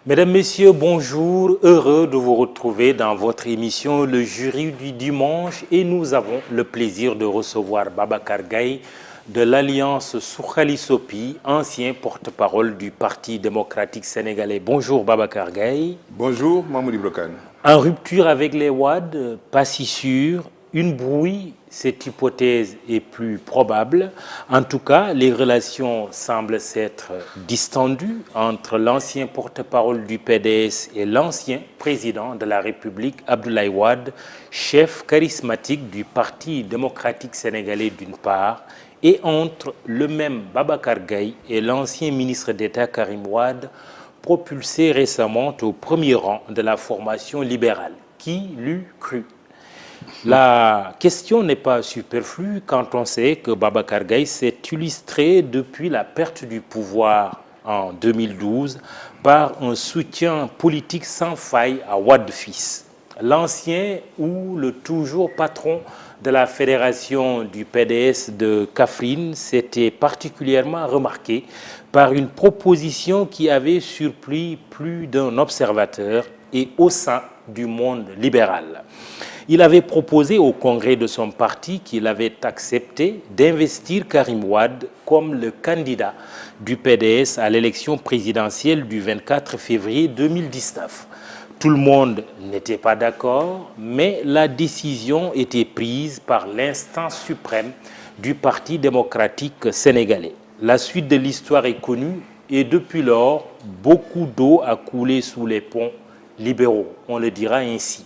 Mesdames, Messieurs, bonjour. Heureux de vous retrouver dans votre émission Le Jury du Dimanche et nous avons le plaisir de recevoir Babacar Gaye de l'Alliance Suxali Sopi, ancien porte-parole du Parti démocratique sénégalais. Bonjour Babacar Gaye. Bonjour Mamoudi Brokan. En rupture avec les Wade, pas si sûr, une brouille, cette hypothèse est plus probable. En tout cas, les relations semblent s'être distendues entre l'ancien porte-parole du PDS et l'ancien président de la République, Abdoulaye Wade, chef charismatique du Parti démocratique sénégalais d'une part, et entre le même Babacar Gaye et l'ancien ministre d'État Karim Wade, propulsé récemment au premier rang de la formation libérale. Qui l'eût cru? La question n'est pas superflue quand on sait que Babacar Gaye s'est illustré depuis la perte du pouvoir en 2012 par un soutien politique sans faille à Wade fils. L'ancien ou le toujours patron de la fédération du PDS de Kaffrine s'était particulièrement remarqué par une proposition qui avait surpris plus d'un observateur et au sein du monde libéral. Il avait proposé au congrès de son parti qu'il avait accepté d'investir Karim Wade comme le candidat du PDS à l'élection présidentielle du 24 février 2019. Tout le monde n'était pas d'accord, mais la décision était prise par l'instance suprême du Parti démocratique sénégalais. La suite de l'histoire est connue et depuis lors, beaucoup d'eau a coulé sous les ponts libéraux, on le dira ainsi.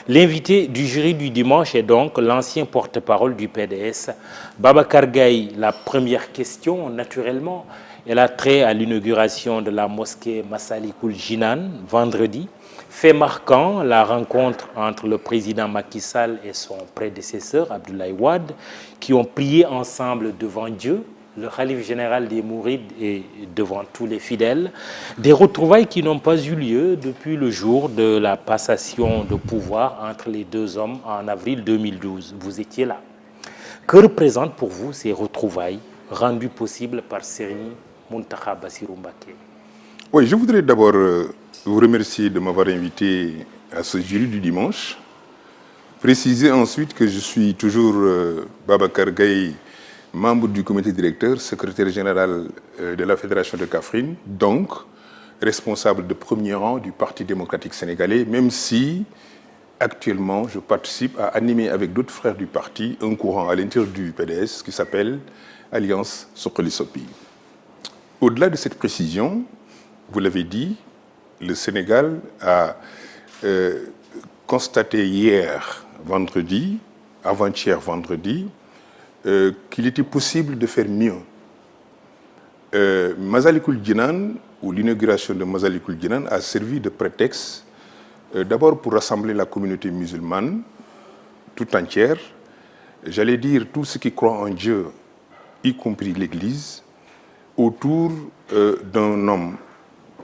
L'invité du jury du dimanche est donc l'ancien porte-parole du PDS, Babacar Gaye. La première question, naturellement, elle a trait à l'inauguration de la mosquée Massalikul Jinan vendredi. Fait marquant, la rencontre entre le président Macky Sall et son prédécesseur Abdoulaye Wade, qui ont prié ensemble devant Dieu, le khalife général des Mourides et devant tous les fidèles, des retrouvailles qui n'ont pas eu lieu depuis le jour de la passation de pouvoir entre les deux hommes en avril 2012. Vous étiez là. Que représentent pour vous ces retrouvailles rendues possibles par Serigne Mountakha Bassirou Mbacké? Oui, je voudrais d'abord vous remercier de m'avoir invité à ce jury du dimanche. Préciser ensuite que je suis toujours Babacar Gaye, membre du comité directeur, secrétaire général de la Fédération de Kaffrine, donc responsable de premier rang du Parti démocratique sénégalais, même si actuellement je participe à animer avec d'autres frères du parti un courant à l'intérieur du PDS qui s'appelle Alliance Suxali Sopi. Au-delà de cette précision, vous l'avez dit, le Sénégal a constaté hier, vendredi, avant-hier vendredi, qu'il était possible de faire mieux. Massalikul Jinan, ou l'inauguration de Massalikul Jinan, a servi de prétexte d'abord pour rassembler la communauté musulmane tout entière, j'allais dire tous ceux qui croient en Dieu, y compris l'Église, autour d'un homme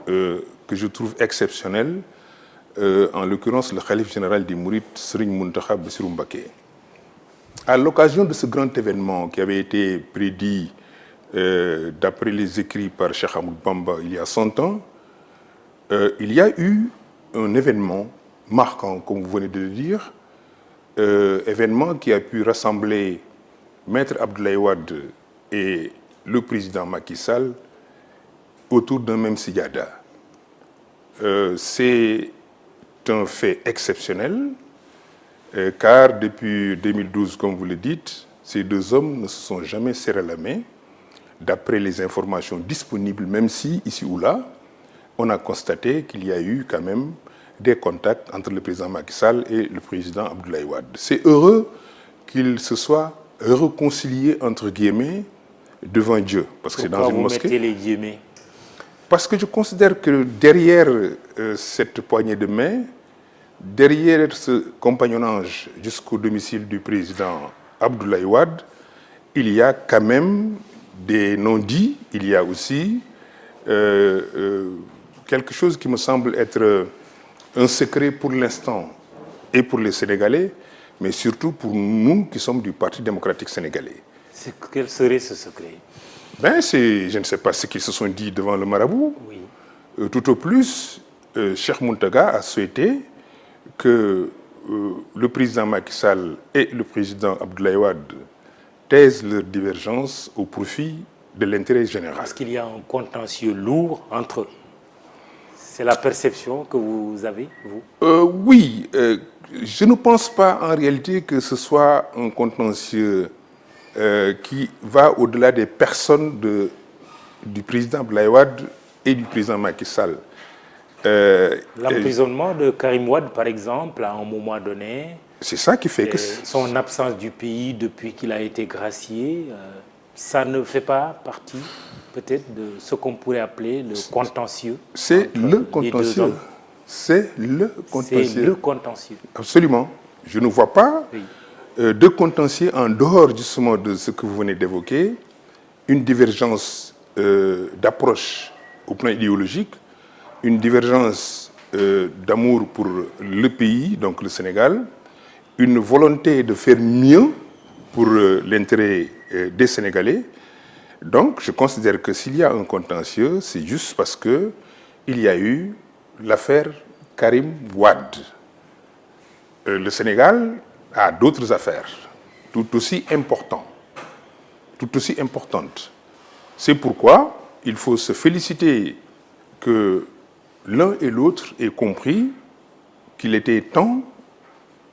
que je trouve exceptionnel, en l'occurrence le khalife général des Mourides, Serigne Mountakha Bassirou Mbacké. À l'occasion de ce grand événement qui avait été prédit d'après les écrits par Cheikh Ahmadou Bamba il y a 100 ans, il y a eu un événement marquant, comme vous venez de le dire, événement qui a pu rassembler Maître Abdoulaye Wade et le président Macky Sall autour d'un même siyada. C'est un fait exceptionnel, car depuis 2012, comme vous le dites, ces deux hommes ne se sont jamais serré la main, d'après les informations disponibles, même si, ici ou là, on a constaté qu'il y a eu quand même des contacts entre le président Macky Sall et le président Abdoulaye Wade. C'est heureux qu'ils se soient réconciliés, entre guillemets, devant Dieu. Parce que c'est dans une mosquée. Pourquoi vous mettez les guillemets? Parce que je considère que derrière cette poignée de main, derrière ce compagnonnage jusqu'au domicile du président Abdoulaye Wade, il y a quand même des non-dits, il y a aussi quelque chose qui me semble être un secret pour l'instant et pour les Sénégalais, mais surtout pour nous qui sommes du Parti démocratique sénégalais. Quel serait ce secret? Je ne sais pas ce qu'ils se sont dit devant le marabout. Oui. Tout au plus, Cheikh Mountaga a souhaité que le président Macky Sall et le président Abdoulaye Wade taisent leur divergence au profit de l'intérêt général. Parce qu'il y a un contentieux lourd entre eux. C'est la perception que vous avez, vous? Oui, je ne pense pas en réalité que ce soit un contentieux qui va au-delà des personnes du président Abdoulaye Wade et du président Macky Sall. L'emprisonnement de Karim Wade, par exemple, à un moment donné, c'est ça qui fait que son absence du pays depuis qu'il a été gracié, ça ne fait pas partie peut-être de ce qu'on pourrait appeler le contentieux. C'est le contentieux. C'est le contentieux. C'est le contentieux. Absolument. Je ne vois pas de contentieux en dehors justement de ce que vous venez d'évoquer, une divergence d'approche au plan idéologique, une divergence d'amour pour le pays, donc le Sénégal, une volonté de faire mieux pour l'intérêt des Sénégalais. Donc, je considère que s'il y a un contentieux, c'est juste parce qu'il y a eu l'affaire Karim Wade. Le Sénégal a d'autres affaires, tout aussi importantes. C'est pourquoi il faut se féliciter que l'un et l'autre aient compris qu'il était temps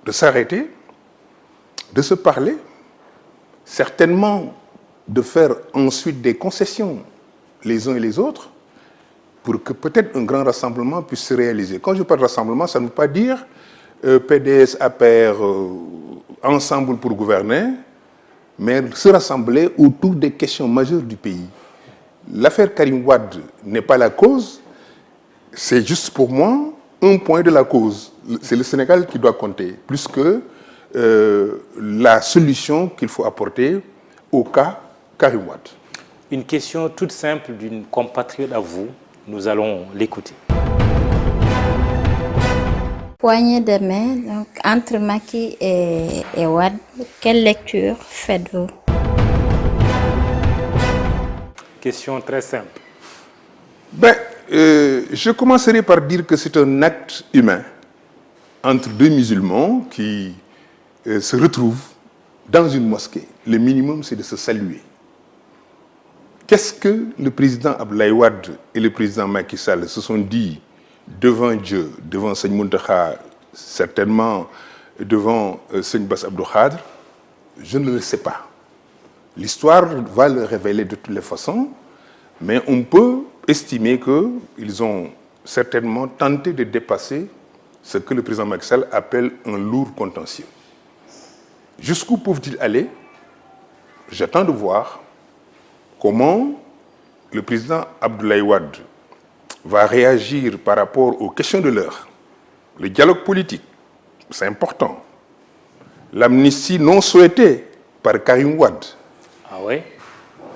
de s'arrêter, de se parler, certainement de faire ensuite des concessions les uns et les autres pour que peut-être un grand rassemblement puisse se réaliser. Quand je parle de rassemblement, ça ne veut pas dire PDS, APR, ensemble pour gouverner, mais se rassembler autour des questions majeures du pays. L'affaire Karim Wade n'est pas la cause, c'est juste pour moi un point de la cause. C'est le Sénégal qui doit compter, plus que la solution qu'il faut apporter au cas Karim Wade. Une question toute simple d'une compatriote à vous, nous allons l'écouter. Poignée de main, donc entre Macky et Wade, quelle lecture faites-vous? Question très simple. Je commencerai par dire que c'est un acte humain entre deux musulmans qui se retrouvent dans une mosquée. Le minimum, c'est de se saluer. Qu'est-ce que le président Abdoulaye Wade et le président Macky Sall se sont dit devant Dieu, devant Seigne Mountakha, certainement devant Seigne Bass Abdou Khadre? Je ne le sais pas. L'histoire va le révéler de toutes les façons, mais on peut estimer qu'ils ont certainement tenté de dépasser ce que le président Macky Sall appelle un lourd contentieux. Jusqu'où peuvent-ils aller? J'attends de voir comment le président Abdoulaye Wade va réagir par rapport aux questions de l'heure. Le dialogue politique, c'est important. L'amnistie non souhaitée par Karim Wade. Ah oui?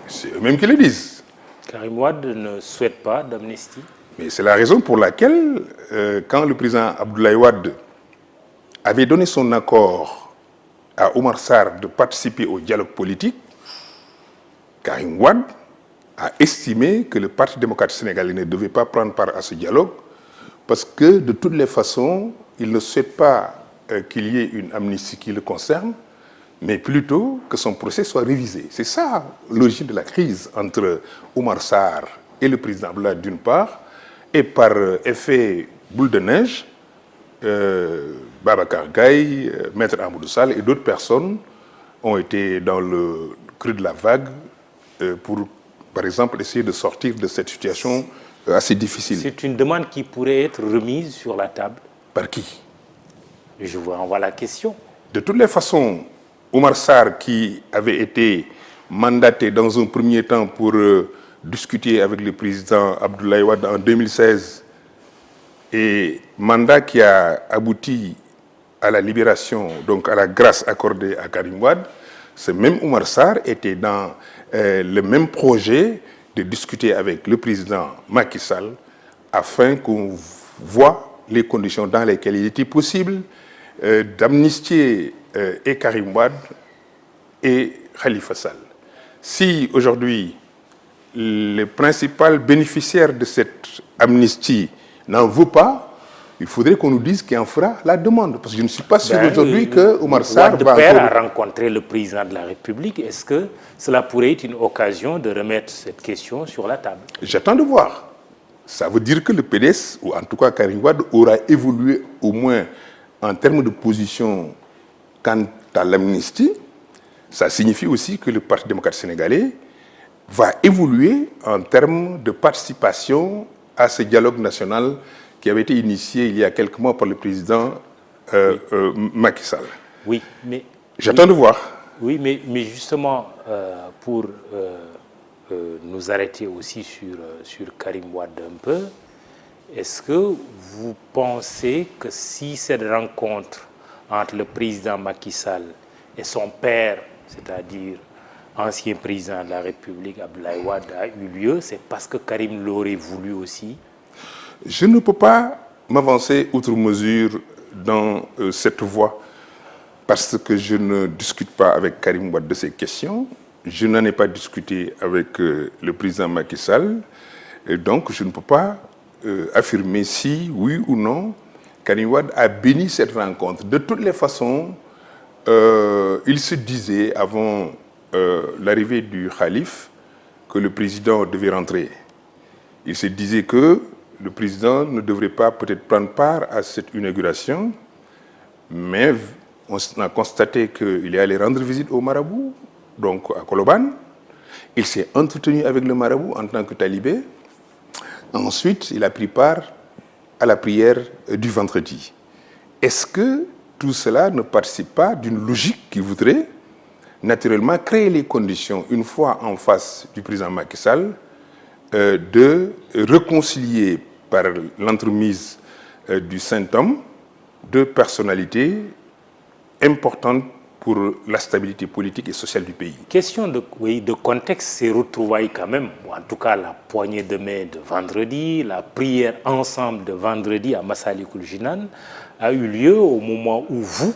C'est eux-mêmes qui le disent. Karim Wade ne souhaite pas d'amnistie. Mais c'est la raison pour laquelle, quand le président Abdoulaye Wade avait donné son accord à Oumar Sarr de participer au dialogue politique, Karim Wade a estimé que le Parti démocrate sénégalais ne devait pas prendre part à ce dialogue parce que, de toutes les façons, il ne souhaite pas qu'il y ait une amnistie qui le concerne, mais plutôt que son procès soit révisé. C'est ça l'origine de la crise entre Oumar Sarr et le président Abdoulaye d'une part, et par effet boule de neige, Babacar Gaye, Maître Amadou Sall et d'autres personnes ont été dans le creux de la vague pour, par exemple, essayer de sortir de cette situation assez difficile. C'est une demande qui pourrait être remise sur la table. Par qui? Je vous renvoie la question. De toutes les façons, Oumar Sarr, qui avait été mandaté dans un premier temps pour discuter avec le président Abdoulaye Wade en 2016, et mandat qui a abouti à la libération, donc à la grâce accordée à Karim Wade, ce même Oumar Sarr était dans le même projet de discuter avec le président Macky Sall afin qu'on voit les conditions dans lesquelles il était possible d'amnistier et Karim Wade et Khalifa Sall. Si aujourd'hui, les principaux bénéficiaires de cette amnistie n'en veut pas, il faudrait qu'on nous dise qui en fera la demande. Parce que je ne suis pas sûr aujourd'hui que Oumar Sarr Wade va père encore... a rencontré le président de la République. Est-ce que cela pourrait être une occasion de remettre cette question sur la table? J'attends de voir. Ça veut dire que le PDS, ou en tout cas Karim Wade, aura évolué au moins en termes de position quant à l'amnistie. Ça signifie aussi que le Parti démocrate sénégalais va évoluer en termes de participation à ce dialogue national qui avait été initié il y a quelques mois par le président Macky Sall. Oui, mais... J'attends de voir. Oui, mais justement, pour nous arrêter aussi sur Karim Wade un peu, est-ce que vous pensez que si cette rencontre entre le président Macky Sall et son père, c'est-à-dire ancien président de la République, Abdoulaye Wade, a eu lieu, c'est parce que Karim l'aurait voulu aussi? Je ne peux pas m'avancer outre mesure dans cette voie parce que je ne discute pas avec Karim Wade de ces questions. Je n'en ai pas discuté avec le président Macky Sall. Et donc, je ne peux pas affirmer si, oui ou non, Karim Wade a béni cette rencontre. De toutes les façons, il se disait avant l'arrivée du calife que le président devait rentrer. Il se disait que le président ne devrait pas peut-être prendre part à cette inauguration, mais on a constaté qu'il est allé rendre visite au marabout, donc à Koloban. Il s'est entretenu avec le marabout en tant que talibé. Ensuite, il a pris part à la prière du vendredi. Est-ce que tout cela ne participe pas d'une logique qui voudrait naturellement créer les conditions, une fois en face du président Macky Sall, de réconcilier par l'entremise du Saint-Homme deux personnalités importantes pour la stabilité politique et sociale du pays. Question de contexte, ces retrouvailles quand même, en tout cas la poignée de main de vendredi, la prière ensemble de vendredi à Massalikul Jinan, a eu lieu au moment où vous,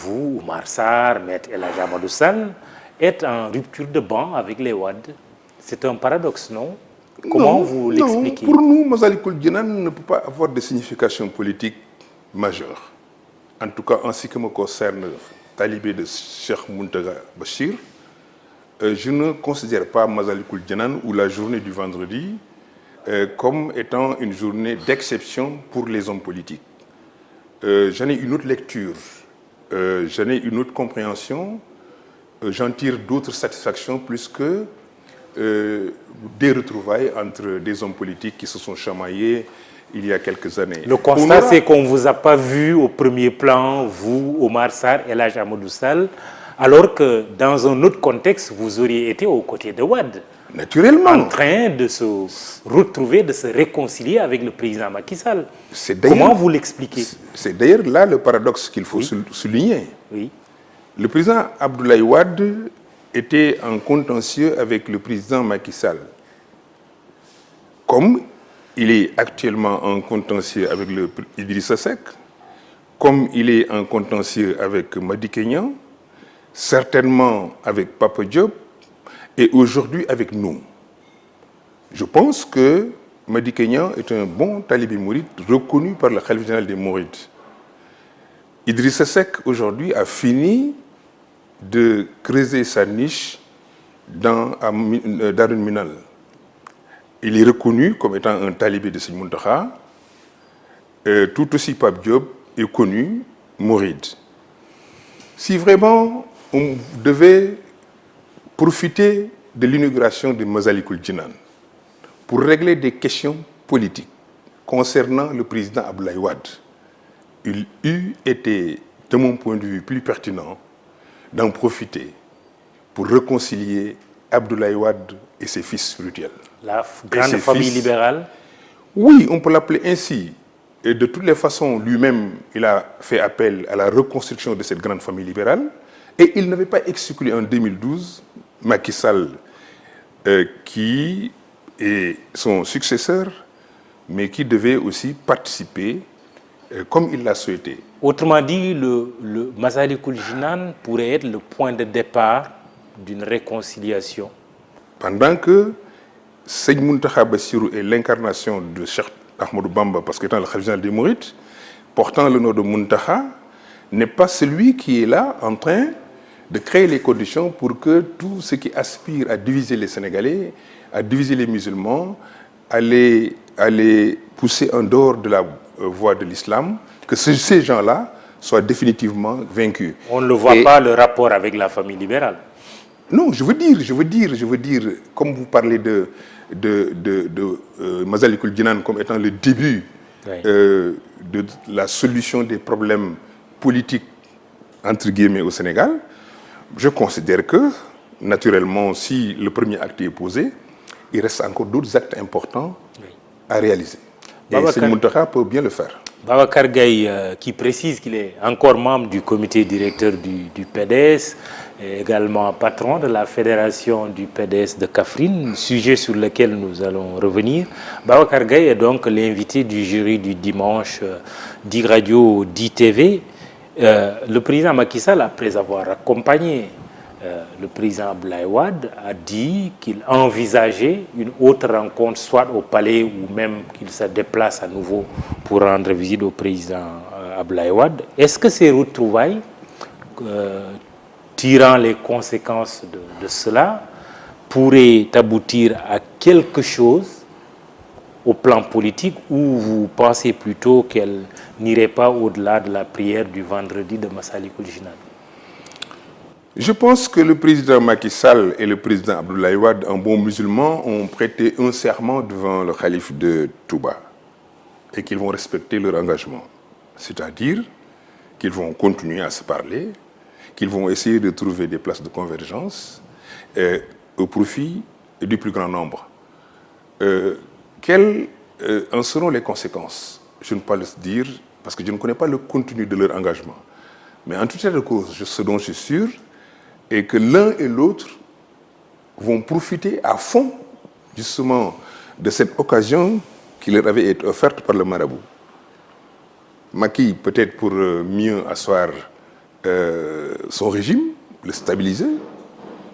Oumar Sarr, Maître El Hadji Amadou Sall, êtes en rupture de banc avec les Wade. C'est un paradoxe, non? Comment vous l'expliquez? Non, pour nous, Massalikul Jinan ne peut pas avoir de signification politique majeure. En tout cas, en ce qui me concerne, talibé de Cheikh Mountaga Bachir, je ne considère pas Massalikul Jinan ou la journée du vendredi comme étant une journée d'exception pour les hommes politiques. J'en ai une autre lecture, j'en ai une autre compréhension, j'en tire d'autres satisfactions plus que des retrouvailles entre des hommes politiques qui se sont chamaillés il y a quelques années. Le constat, c'est qu'on ne vous a pas vu au premier plan, vous, Oumar Sarr et El Hadji Amadou Sall, alors que dans un autre contexte, vous auriez été aux côtés de Wade. Naturellement. En train de se retrouver, de se réconcilier avec le président Macky Sall. Comment vous l'expliquez? C'est d'ailleurs là le paradoxe qu'il faut souligner. Oui. Le président Abdoulaye Wade était en contentieux avec le président Macky Sall. Comme il est actuellement en contentieux avec Idrissa Seck, comme il est en contentieux avec Madické Niang, certainement avec Papa Diop, et aujourd'hui avec nous. Je pense que Madické Niang est un bon talibé mouride reconnu par le khalife général des Mourides. Idrissa Seck aujourd'hui a fini de creuser sa niche dans Darul Minal. Il est reconnu comme étant un talibé de Seigne Mountakha. Tout aussi Pape Diop est connu mouride. Si vraiment on devait profiter de l'inauguration de Massalikul Jinan pour régler des questions politiques concernant le président Abdoulaye Wade, il eût été, de mon point de vue, plus pertinent d'en profiter pour réconcilier Abdoulaye Wade et ses fils spirituels. La grande famille libérale? Oui, on peut l'appeler ainsi. Et de toutes les façons, lui-même, il a fait appel à la reconstruction de cette grande famille libérale. Et il n'avait pas exclu en 2012 Macky Sall, qui est son successeur, mais qui devait aussi participer comme il l'a souhaité. Autrement dit, le Massalikul Jinan pourrait être le point de départ d'une réconciliation. Pendant que Seigne Mountakha Bassirou est l'incarnation de Cheikh Ahmadou Bamba, parce qu'étant le Khalife général des Mourides, portant le nom de Muntaha, n'est pas celui qui est là en train de créer les conditions pour que tous ceux qui aspirent à diviser les Sénégalais, à diviser les musulmans, à les pousser en dehors de la voie de l'islam, que ces gens-là soient définitivement vaincus. On ne voit pas le rapport avec la famille libérale. Non, je veux dire, comme vous parlez de Masalikul Jinan comme étant le début de la solution des problèmes politiques, entre guillemets, au Sénégal, je considère que, naturellement, si le premier acte est posé, il reste encore d'autres actes importants à réaliser. Et Seigneur Mountakha peut bien le faire. Babacar Gaye, qui précise qu'il est encore membre du comité directeur du PDS, et également patron de la fédération du PDS de Kaffrine, sujet sur lequel nous allons revenir. Babacar Gaye est donc l'invité du jury du dimanche d'I-Radio, d'ITV. Le président Macky Sall, après avoir accompagné le président Abdoulaye Wade, a dit qu'il envisageait une autre rencontre, soit au palais ou même qu'il se déplace à nouveau pour rendre visite au président Abdoulaye Wade. Est-ce que ces retrouvailles, tirant les conséquences de cela, pourraient aboutir à quelque chose au plan politique, ou vous pensez plutôt qu'elle n'irait pas au-delà de la prière du vendredi de Massalikul Jinan? Je pense que le président Macky Sall et le président Abdoulaye Wade, en bons musulmans, ont prêté un serment devant le calife de Touba et qu'ils vont respecter leur engagement. C'est-à-dire qu'ils vont continuer à se parler, qu'ils vont essayer de trouver des places de convergence au profit du plus grand nombre. Quelles en seront les conséquences? Je ne peux pas le dire parce que je ne connais pas le contenu de leur engagement. Mais en tout état de cause, ce dont je suis sûr est que l'un et l'autre vont profiter à fond justement de cette occasion qui leur avait été offerte par le marabout. Macky, peut-être pour mieux asseoir son régime, le stabiliser,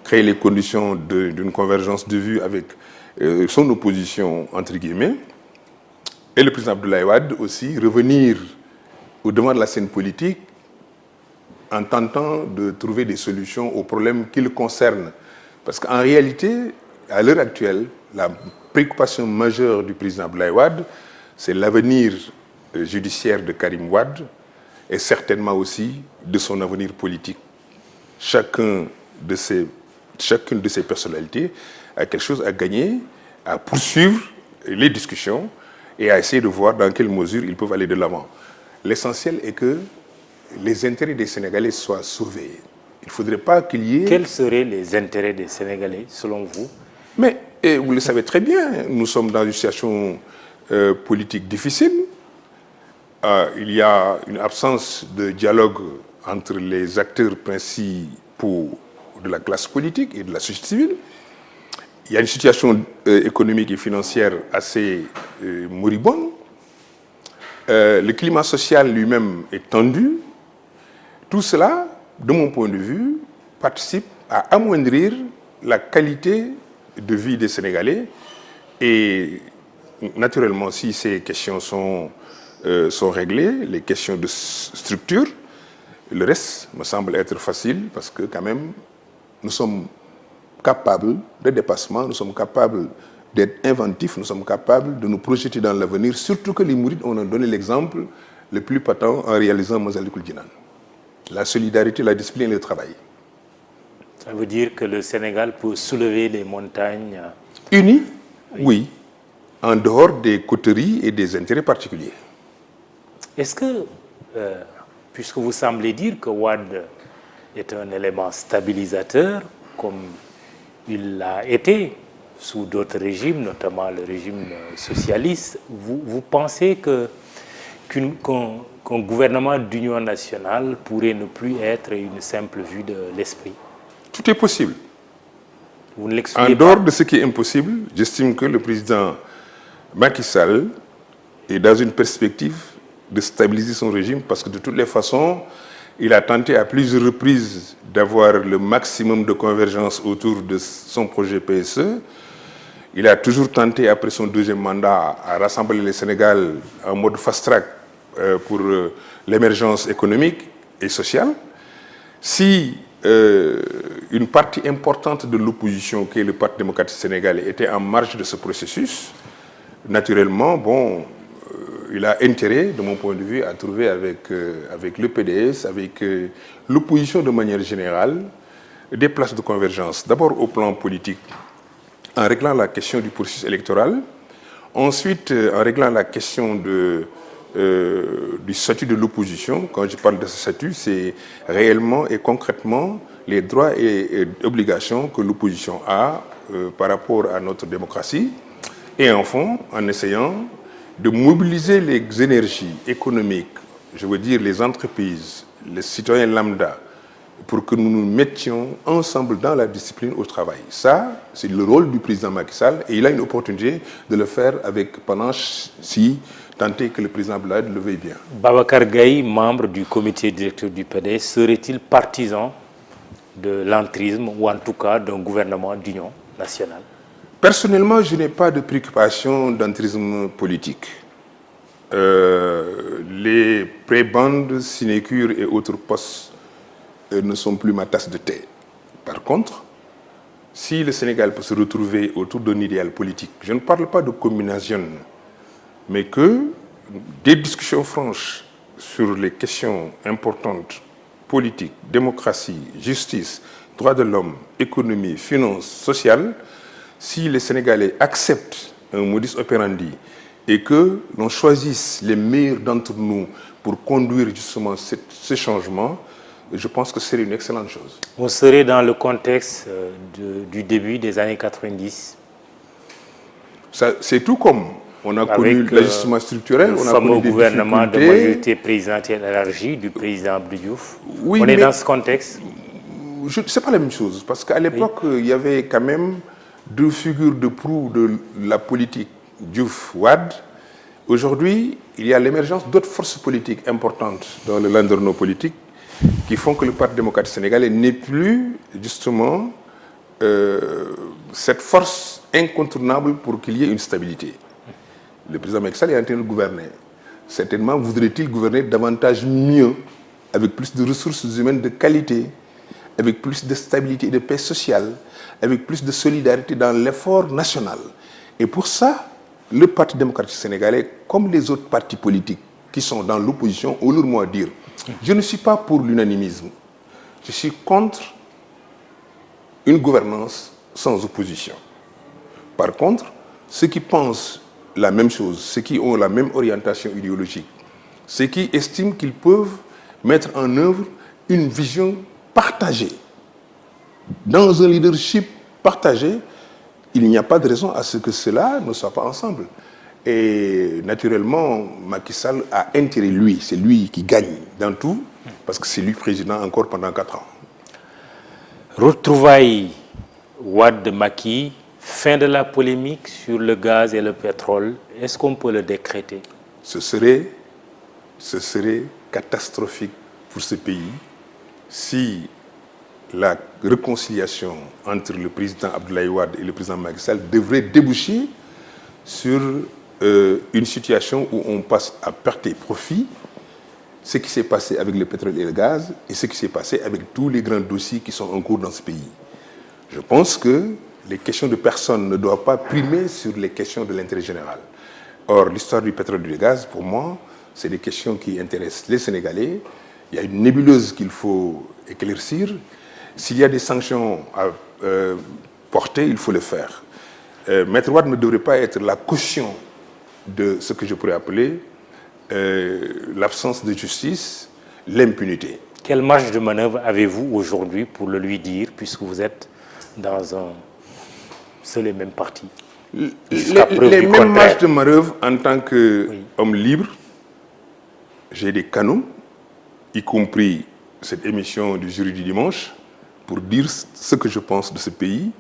créer les conditions d'une convergence de vues avec son opposition, entre guillemets, et le président Abdoulaye Wade aussi revenir au devant de la scène politique en tentant de trouver des solutions aux problèmes qui le concernent. Parce qu'en réalité, à l'heure actuelle, la préoccupation majeure du président Abdoulaye Wade, c'est l'avenir judiciaire de Karim Wade et certainement aussi de son avenir politique. Chacune de ces personnalités a quelque chose à gagner, à poursuivre les discussions et à essayer de voir dans quelle mesure ils peuvent aller de l'avant. L'essentiel est que les intérêts des Sénégalais soient sauvés. Il ne faudrait pas qu'il y ait... Quels seraient les intérêts des Sénégalais, selon vous? Mais vous le savez très bien, nous sommes dans une situation politique difficile. Il y a une absence de dialogue entre les acteurs principaux de la classe politique et de la société civile. Il y a une situation économique et financière assez moribonde. Le climat social lui-même est tendu. Tout cela, de mon point de vue, participe à amoindrir la qualité de vie des Sénégalais. Et naturellement, si ces questions sont réglées, les questions de structure, le reste me semble être facile parce que quand même, nous sommes capables de dépassement, nous sommes capables d'être inventifs, nous sommes capables de nous projeter dans l'avenir, surtout que les Mourides ont donné l'exemple le plus patent en réalisant Masalikul Jinan. La solidarité, la discipline et le travail. Ça veut dire que le Sénégal peut soulever les montagnes unis, oui, en dehors des coteries et des intérêts particuliers. Est-ce que, puisque vous semblez dire que Wade est un élément stabilisateur, comme il l'a été sous d'autres régimes, notamment le régime socialiste, vous pensez qu'un gouvernement d'union nationale pourrait ne plus être une simple vue de l'esprit? Tout est possible. Vous ne l'expliquez pas. En dehors de ce qui est impossible, j'estime que le président Macky Sall est dans une perspective de stabiliser son régime parce que de toutes les façons, il a tenté à plusieurs reprises d'avoir le maximum de convergence autour de son projet PSE. Il a toujours tenté, après son deuxième mandat, à rassembler le Sénégal en mode fast-track pour l'émergence économique et sociale. Si une partie importante de l'opposition, qui est le Parti démocratique sénégalais, était en marge de ce processus, naturellement, bon, il a intérêt, de mon point de vue, à trouver avec le PDS, avec l'opposition de manière générale, des places de convergence. D'abord au plan politique, en réglant la question du processus électoral. Ensuite, en réglant la question du statut de l'opposition. Quand je parle de ce statut, c'est réellement et concrètement les droits et obligations que l'opposition a par rapport à notre démocratie. Et enfin, en essayant de mobiliser les énergies économiques, je veux dire les entreprises, les citoyens lambda, pour que nous nous mettions ensemble dans la discipline au travail. Ça, c'est le rôle du président Macky Sall et il a une opportunité de le faire avec panache si tant est que le président Blade le veuille bien. Babacar Gaye, membre du comité directeur du PDS, serait-il partisan de l'entrisme ou en tout cas d'un gouvernement d'union nationale? Personnellement, je n'ai pas de préoccupation d'entrisme politique. Les prébendes, sinécures et autres postes ne sont plus ma tasse de thé. Par contre, si le Sénégal peut se retrouver autour d'un idéal politique, je ne parle pas de combination, mais que des discussions franches sur les questions importantes, politiques, démocratie, justice, droits de l'homme, économie, finances, sociales, si les Sénégalais acceptent un modus operandi et que l'on choisisse les meilleurs d'entre nous pour conduire justement ce changement, je pense que c'est une excellente chose. On serait dans le contexte du début des années 90. C'est tout comme on a connu l'ajustement structurel. Le on a fameux connu des gouvernement de difficultés. majorité présidentielle élargie du président Abdou Diouf. Oui, on est mais dans ce contexte. Ce n'est pas la même chose, parce qu'à l'époque, il y avait quand même deux figures de proue de la politique Diouf-Wade. Aujourd'hui, il y a l'émergence d'autres forces politiques importantes dans le landerneau politique qui font que le Parti démocratique sénégalais n'est plus justement cette force incontournable pour qu'il y ait une stabilité. Le président Macky Sall est en train de gouverner. Certainement voudrait-il gouverner davantage mieux, avec plus de ressources humaines de qualité, avec plus de stabilité et de paix sociale, avec plus de solidarité dans l'effort national. Et pour ça, le Parti démocratique sénégalais, comme les autres partis politiques qui sont dans l'opposition, ont leur mot à dire. Je ne suis pas pour l'unanimisme. Je suis contre une gouvernance sans opposition. Par contre, ceux qui pensent la même chose, ceux qui ont la même orientation idéologique, ceux qui estiment qu'ils peuvent mettre en œuvre une vision partagée, dans un leadership partagé, il n'y a pas de raison à ce que cela ne soit pas ensemble. Et naturellement, Macky Sall a intérêt, lui, c'est lui qui gagne dans tout, parce que c'est lui président encore pendant 4 ans. Retrouvailles Wade-Macky, fin de la polémique sur le gaz et le pétrole, est-ce qu'on peut le décréter? Ce serait catastrophique pour ce pays si la réconciliation entre le président Abdoulaye Wade et le président Macky Sall devrait déboucher sur une situation où on passe à perte et profit ce qui s'est passé avec le pétrole et le gaz et ce qui s'est passé avec tous les grands dossiers qui sont en cours dans ce pays. Je pense que les questions de personnes ne doivent pas primer sur les questions de l'intérêt général. Or, l'histoire du pétrole et du gaz, pour moi, c'est des questions qui intéressent les Sénégalais. Il y a une nébuleuse qu'il faut éclaircir. S'il y a des sanctions à porter, il faut le faire. Maître Wade ne devrait pas être la caution de ce que je pourrais appeler l'absence de justice, l'impunité. Quelle marge de manœuvre avez-vous aujourd'hui pour le lui dire, puisque vous êtes dans un seul et même parti? Les mêmes marges de manœuvre en tant qu'homme libre. J'ai des canaux, y compris cette émission du jury du dimanche, pour dire ce que je pense de ce pays.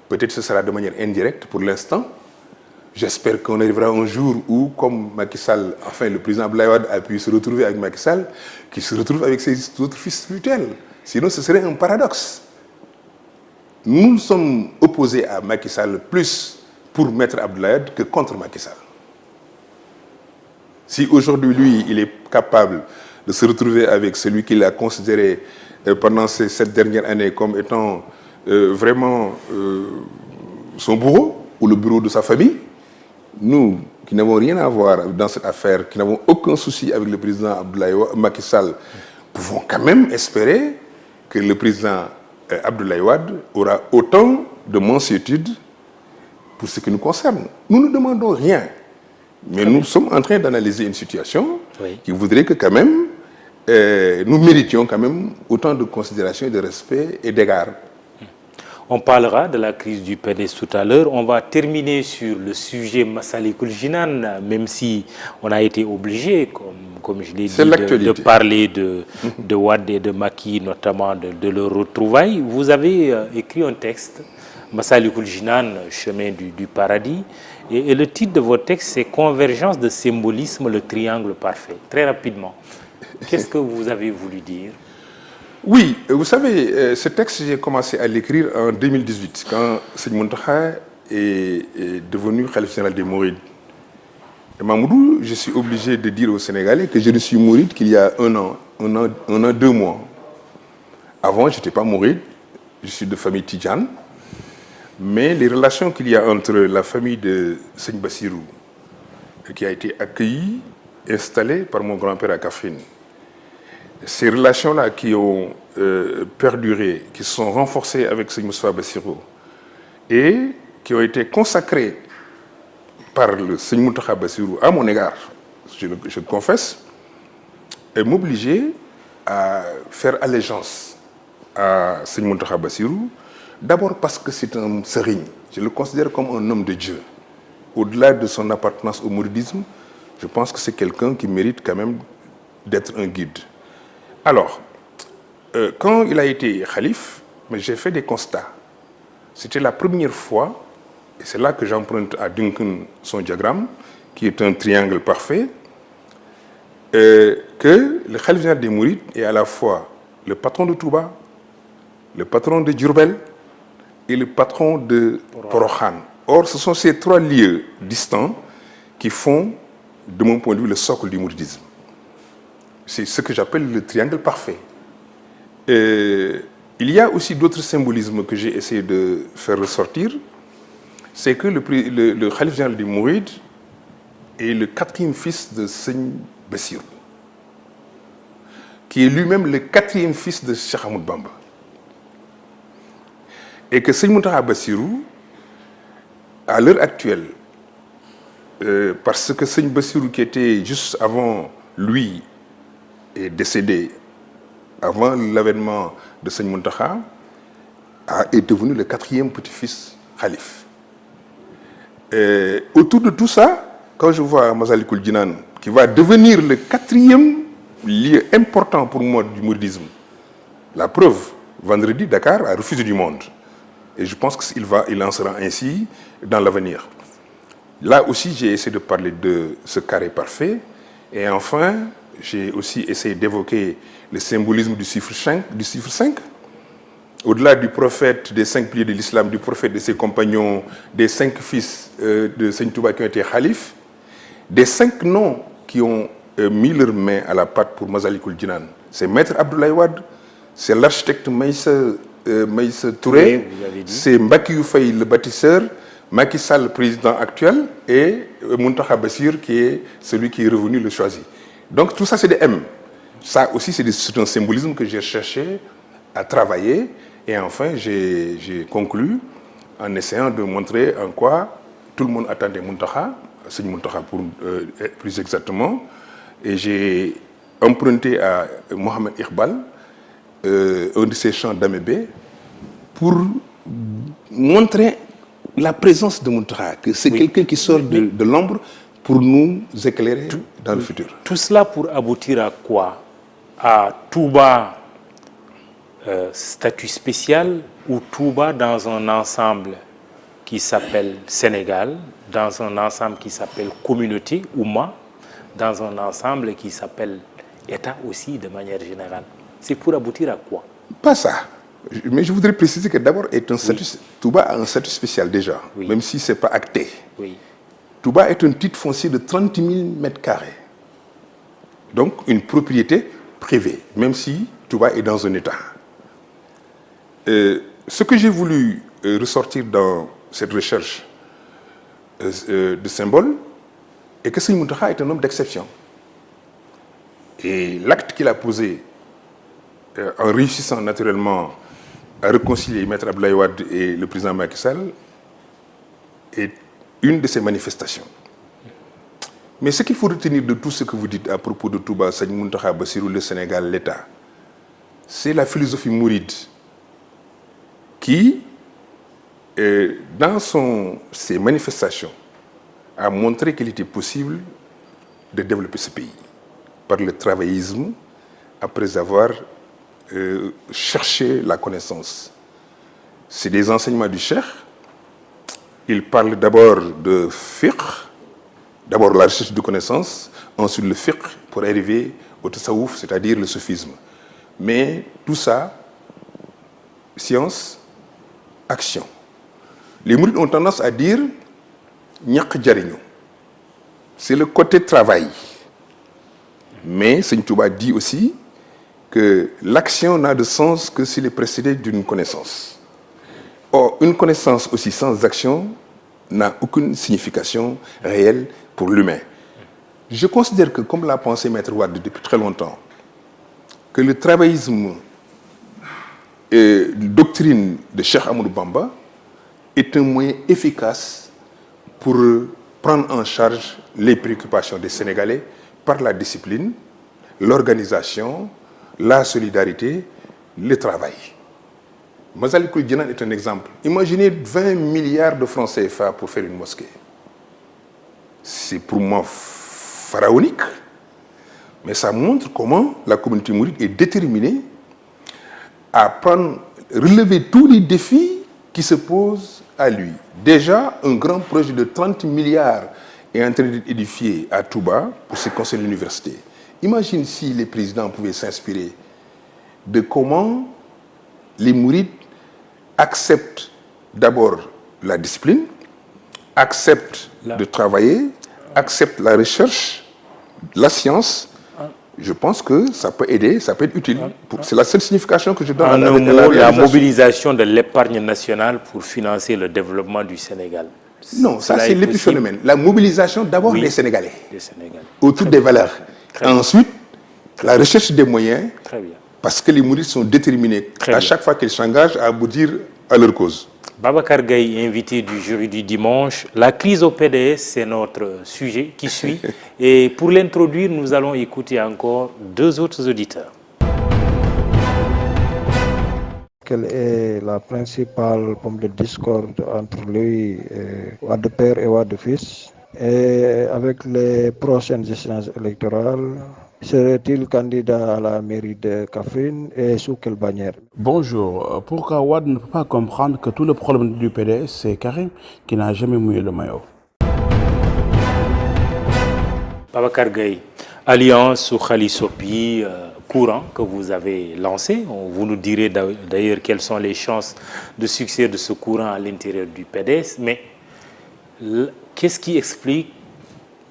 Peut-être que ce sera de manière indirecte pour l'instant. J'espère qu'on arrivera un jour où, comme Macky Sall, enfin le président Abdoulaye Wade a pu se retrouver avec Macky Sall, qu'il se retrouve avec ses autres fils spirituels. Sinon, ce serait un paradoxe. Nous sommes opposés à Macky Sall plus pour Maître Abdoulaye Wade que contre Macky Sall. Si aujourd'hui, lui, il est capable de se retrouver avec celui qu'il a considéré pendant ces 7 dernières années comme étant vraiment son bourreau ou le bureau de sa famille, nous, qui n'avons rien à voir dans cette affaire, qui n'avons aucun souci avec le président Macky Sall, pouvons quand même espérer que le président Abdoulaye Wade aura autant de mansuétude pour ce qui nous concerne. Nous ne demandons rien, mais nous sommes en train d'analyser une situation qui voudrait que quand même nous méritions quand même autant de considération, de respect et d'égard. On parlera de la crise du PDS tout à l'heure. On va terminer sur le sujet Massalikul Jinan, même si on a été obligé, comme je l'ai dit, de parler de Wade et de Macky, notamment de leur retrouvailles. Vous avez écrit un texte, Massalikul Jinan, chemin du paradis, et le titre de votre texte, c'est Convergence de symbolisme, le triangle parfait. Très rapidement, qu'est-ce que vous avez voulu dire? Oui, vous savez, ce texte, j'ai commencé à l'écrire en 2018, quand Seigne Mountakha est devenu Khalife général des Mourides. Et Mamoudou, je suis obligé de dire aux Sénégalais que je ne suis mouride qu'il y a un an, 2 mois. Avant, je n'étais pas mouride, je suis de famille Tidjane, mais les relations qu'il y a entre la famille de Seigne Bassirou, qui a été accueillie, installée par mon grand-père à Kaffrine, ces relations-là qui ont perduré, qui se sont renforcées avec Seigne Moustapha Bassirou et qui ont été consacrées par le Seigne Mountakha Bassirou à mon égard, je le confesse, m'obligeait à faire allégeance à Seigne Mountakha Bassirou, d'abord parce que c'est un serigne, je le considère comme un homme de Dieu. Au-delà de son appartenance au mouridisme, je pense que c'est quelqu'un qui mérite quand même d'être un guide. Alors, quand il a été khalife, j'ai fait des constats. C'était la première fois, et c'est là que j'emprunte à Duncan son diagramme, qui est un triangle parfait, que le khalife général des Mourides est à la fois le patron de Touba, le patron de Diourbel et le patron de Porokhan. Or, ce sont ces 3 lieux distants qui font, de mon point de vue, le socle du mouridisme. C'est ce que j'appelle le triangle parfait. Il y a aussi d'autres symbolismes que j'ai essayé de faire ressortir. C'est que le Khalife général des Mourides est le 4e fils de Seigne Bassirou, qui est lui-même le 4e fils de Cheikh Ahmadou Bamba. Et que Seigne Mountakha Bassirou, à l'heure actuelle, parce que Seigne Bassirou, qui était juste avant lui, est décédé avant l'avènement de Seigne Mountakha, est devenu le 4e petit-fils khalife. Autour de tout ça, quand je vois Massalikul Jinan, qui va devenir le 4e lieu important pour moi du mouridisme, la preuve, vendredi, Dakar a refusé du monde. Et je pense qu'il en sera ainsi dans l'avenir. Là aussi, j'ai essayé de parler de ce carré parfait. Et enfin, j'ai aussi essayé d'évoquer le symbolisme du chiffre 5. Au-delà du prophète des 5 piliers de l'islam, du prophète de ses compagnons, des 5 fils de Seigne Touba qui ont été khalifes, des 5 noms qui ont mis leurs mains à la pâte pour Massalikul Jinan. C'est Maître Abdoulaye Wade, c'est l'architecte Maïssa Touré, c'est Mbackiyou Faye le bâtisseur, Macky Sall le président actuel et Mountakha Bassir qui est celui qui est revenu le choisi. Donc tout ça c'est des M. Ça aussi c'est un symbolisme que j'ai cherché à travailler et enfin j'ai conclu en essayant de montrer en quoi tout le monde attendait Mountakha, Seigne Mountakha pour plus exactement, et j'ai emprunté à Mohamed Iqbal un de ses chants d'Amébé pour montrer la présence de Mountakha, que c'est quelqu'un qui sort de l'ombre pour nous éclairer dans le futur. Tout cela pour aboutir à quoi? À Touba, statut spécial, ou Touba dans un ensemble qui s'appelle Sénégal, dans un ensemble qui s'appelle communauté, Oumma, dans un ensemble qui s'appelle État aussi de manière générale. C'est pour aboutir à quoi? Pas ça. Mais je voudrais préciser que d'abord, Touba a un statut spécial déjà, Oui. même si ce n'est pas acté. Oui. Touba est un titre foncier de 30 000 mètres carrés. Donc, une propriété privée, même si Touba est dans un état. Ce que j'ai voulu ressortir dans cette recherche de symboles est que Sëñ Mountakha est un homme d'exception. Et l'acte qu'il a posé en réussissant naturellement à réconcilier Maître Abdoulaye Wade et le président Macky Sall est une de ces manifestations. Mais ce qu'il faut retenir de tout ce que vous dites à propos de Touba, Sëñ Mountakha Bassirou, le Sénégal, l'État, c'est la philosophie mouride qui, dans ses manifestations, a montré qu'il était possible de développer ce pays par le travaillisme, après avoir cherché la connaissance. C'est des enseignements du Cheikh. Il parle d'abord de fiqh, d'abord la recherche de connaissances, ensuite le fiqh pour arriver au tasawwuf, c'est-à-dire le soufisme. Mais tout ça, science, action. Les mourides ont tendance à dire ñaq jariñu. C'est le côté travail. Mais Sëñ Touba dit aussi que l'action n'a de sens que s'il est précédé d'une connaissance. Or, une connaissance aussi sans action n'a aucune signification réelle pour l'humain. Je considère que, comme l'a pensé Maître Wade depuis très longtemps, que le travaillisme et la doctrine de Cheikh Amadou Bamba est un moyen efficace pour prendre en charge les préoccupations des Sénégalais par la discipline, l'organisation, la solidarité, le travail. Massalikul Jinaan est un exemple. Imaginez 20 milliards de francs CFA pour faire une mosquée. C'est pour moi pharaonique, mais ça montre comment la communauté mouride est déterminée à relever tous les défis qui se posent à lui. Déjà, un grand projet de 30 milliards est en train d'être édifié à Touba pour ce qui concerne l'université. Imagine si les présidents pouvaient s'inspirer de comment les mourides acceptent d'abord la discipline, acceptent de travailler, acceptent la recherche, la science. Je pense que ça peut aider, ça peut être utile. C'est la seule signification que je donne en un mot, la mobilisation de l'épargne nationale pour financer le développement du Sénégal. Non, ça c'est l'épiphénomène. La mobilisation d'abord des Sénégalais, autour des valeurs. Ensuite, la recherche des moyens, parce que les mourides sont déterminés à chaque fois qu'ils s'engagent à aboutir à leur cause. Babacar Gaye, invité du jury du dimanche. La crise au PDS, c'est notre sujet qui suit. Et pour l'introduire, nous allons écouter encore deux autres auditeurs. Quelle est la principale pomme de discorde entre lui, Wade père et Wade fils? Et avec les prochaines échéances électorales, serait-il candidat à la mairie de Kaffrine et sous quelle bannière? Bonjour. Pourquoi Wade ne peut pas comprendre que tout le problème du PDS, c'est Karim qui n'a jamais mouillé le maillot? Babacar Gaye, alliance ou Khalisopi, courant que vous avez lancé. Vous nous direz d'ailleurs quelles sont les chances de succès de ce courant à l'intérieur du PDS. Mais qu'est-ce qui explique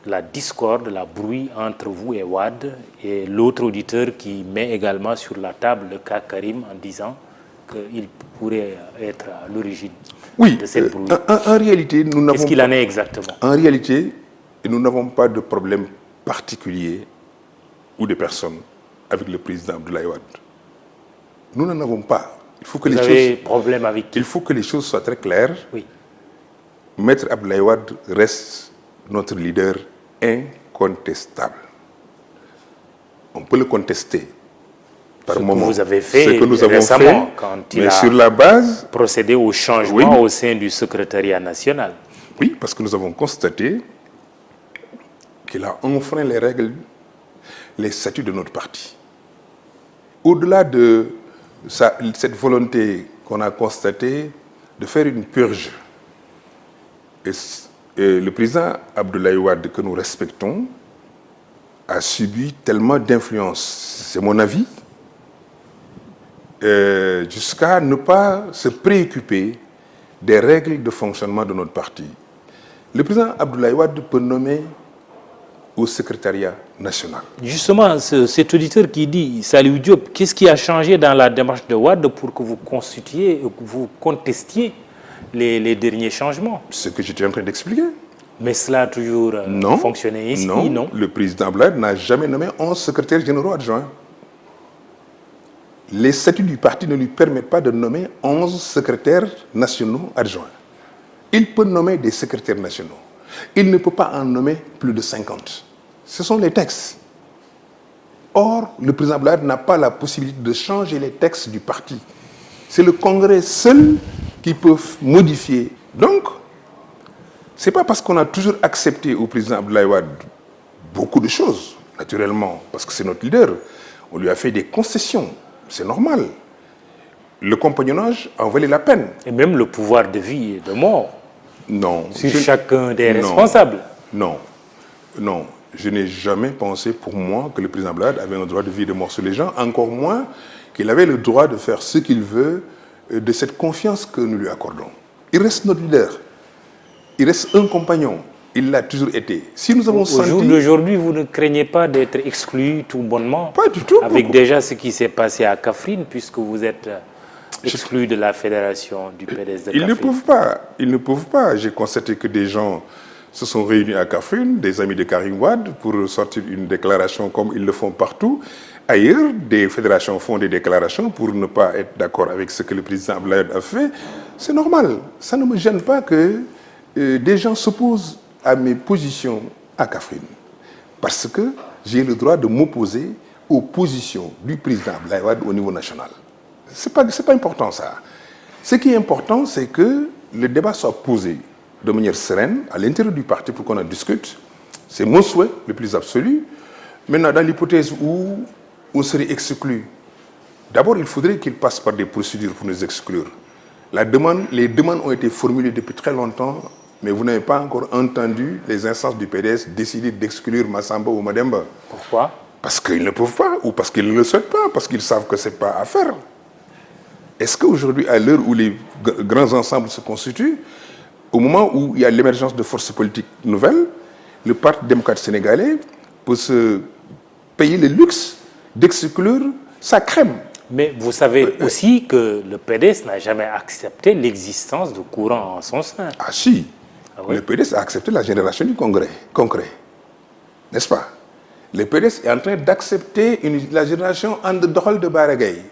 la discorde, la bruit entre vous et Wade et l'autre auditeur qui met également sur la table le cas Karim en disant qu'il pourrait être à l'origine de cette bruit? En réalité, nous n'avons Qu'est-ce qu'il en est exactement? En réalité, nous n'avons pas de problème particulier ou de personne avec le président Abdoulaye Wade. Nous n'en avons pas. Il faut que Vous avez problème avec qui? Il faut que les choses soient très claires. Oui. Maître Abdoulaye Wade reste notre leader incontestable. On peut le contester par moment. Vous avez fait ce que nous avons récemment, fait, quand il mais a sur la base, procédé au changement au sein du secrétariat national. Oui, parce que nous avons constaté qu'il a enfreint les règles, les statuts de notre parti. Au-delà de cette volonté qu'on a constatée de faire une purge, et le président Abdoulaye Wade, que nous respectons, a subi tellement d'influence, c'est mon avis, jusqu'à ne pas se préoccuper des règles de fonctionnement de notre parti. Le président Abdoulaye Wade peut nommer au secrétariat national. Justement, cet auditeur qui dit, Saliou Diop, qu'est-ce qui a changé dans la démarche de Wade pour que vous constituiez, que vous contestiez les derniers changements? Ce que j'étais en train d'expliquer. Mais cela a toujours fonctionné ici, non? Le président Abdoulaye n'a jamais nommé 11 secrétaires généraux adjoints. Les statuts du parti ne lui permettent pas de nommer 11 secrétaires nationaux adjoints. Il peut nommer des secrétaires nationaux. Il ne peut pas en nommer plus de 50. Ce sont les textes. Or, le président Abdoulaye n'a pas la possibilité de changer les textes du parti. C'est le Congrès seul qui peut modifier. Donc, ce n'est pas parce qu'on a toujours accepté au président Abdoulaye Wade beaucoup de choses, naturellement, parce que c'est notre leader. On lui a fait des concessions, c'est normal. Le compagnonnage en valait la peine. Et même le pouvoir de vie et de mort. Non. Sur chacun des responsables. Non. Je n'ai jamais pensé pour moi que le président Abdoulaye Wade avait un droit de vie et de mort sur les gens, encore moins qu'il avait le droit de faire ce qu'il veut de cette confiance que nous lui accordons. Il reste notre leader. Il reste un compagnon. Il l'a toujours été. Si nous avons Au jour d'aujourd'hui, vous ne craignez pas d'être exclu tout bonnement? Pas du tout. Avec déjà ce qui s'est passé à Kaffrine, puisque vous êtes exclu de la fédération du PDS de Kaffrine. Ils ne peuvent pas. J'ai constaté que des gens se sont réunis à Kaffrine, des amis de Karim Wade, pour sortir une déclaration comme ils le font partout. Ailleurs, des fédérations font des déclarations pour ne pas être d'accord avec ce que le président Abdoulaye a fait. C'est normal. Ça ne me gêne pas que des gens s'opposent à mes positions à Kaffrine. Parce que j'ai le droit de m'opposer aux positions du président Abdoulaye Wade au niveau national. Ce n'est pas important ça. Ce qui est important, c'est que le débat soit posé de manière sereine à l'intérieur du parti pour qu'on en discute. C'est mon souhait le plus absolu. Maintenant, dans l'hypothèse où on serait exclu, d'abord, il faudrait qu'il passe par des procédures pour nous exclure. Les demandes ont été formulées depuis très longtemps, mais vous n'avez pas encore entendu les instances du PDS décider d'exclure Massamba ou Mademba. Pourquoi? Parce qu'ils ne peuvent pas, ou parce qu'ils ne le souhaitent pas, parce qu'ils savent que ce n'est pas à faire. Est-ce qu'aujourd'hui, à l'heure où les grands ensembles se constituent, au moment où il y a l'émergence de forces politiques nouvelles, le Parti démocrate sénégalais peut se payer le luxe d'exclure sa crème? Mais vous savez aussi que le PDS n'a jamais accepté l'existence de courants en son sein. Ah si, oui? Le PDS a accepté la génération du concret, n'est-ce pas? Le PDS est en train d'accepter la génération Andokhol de Baragay.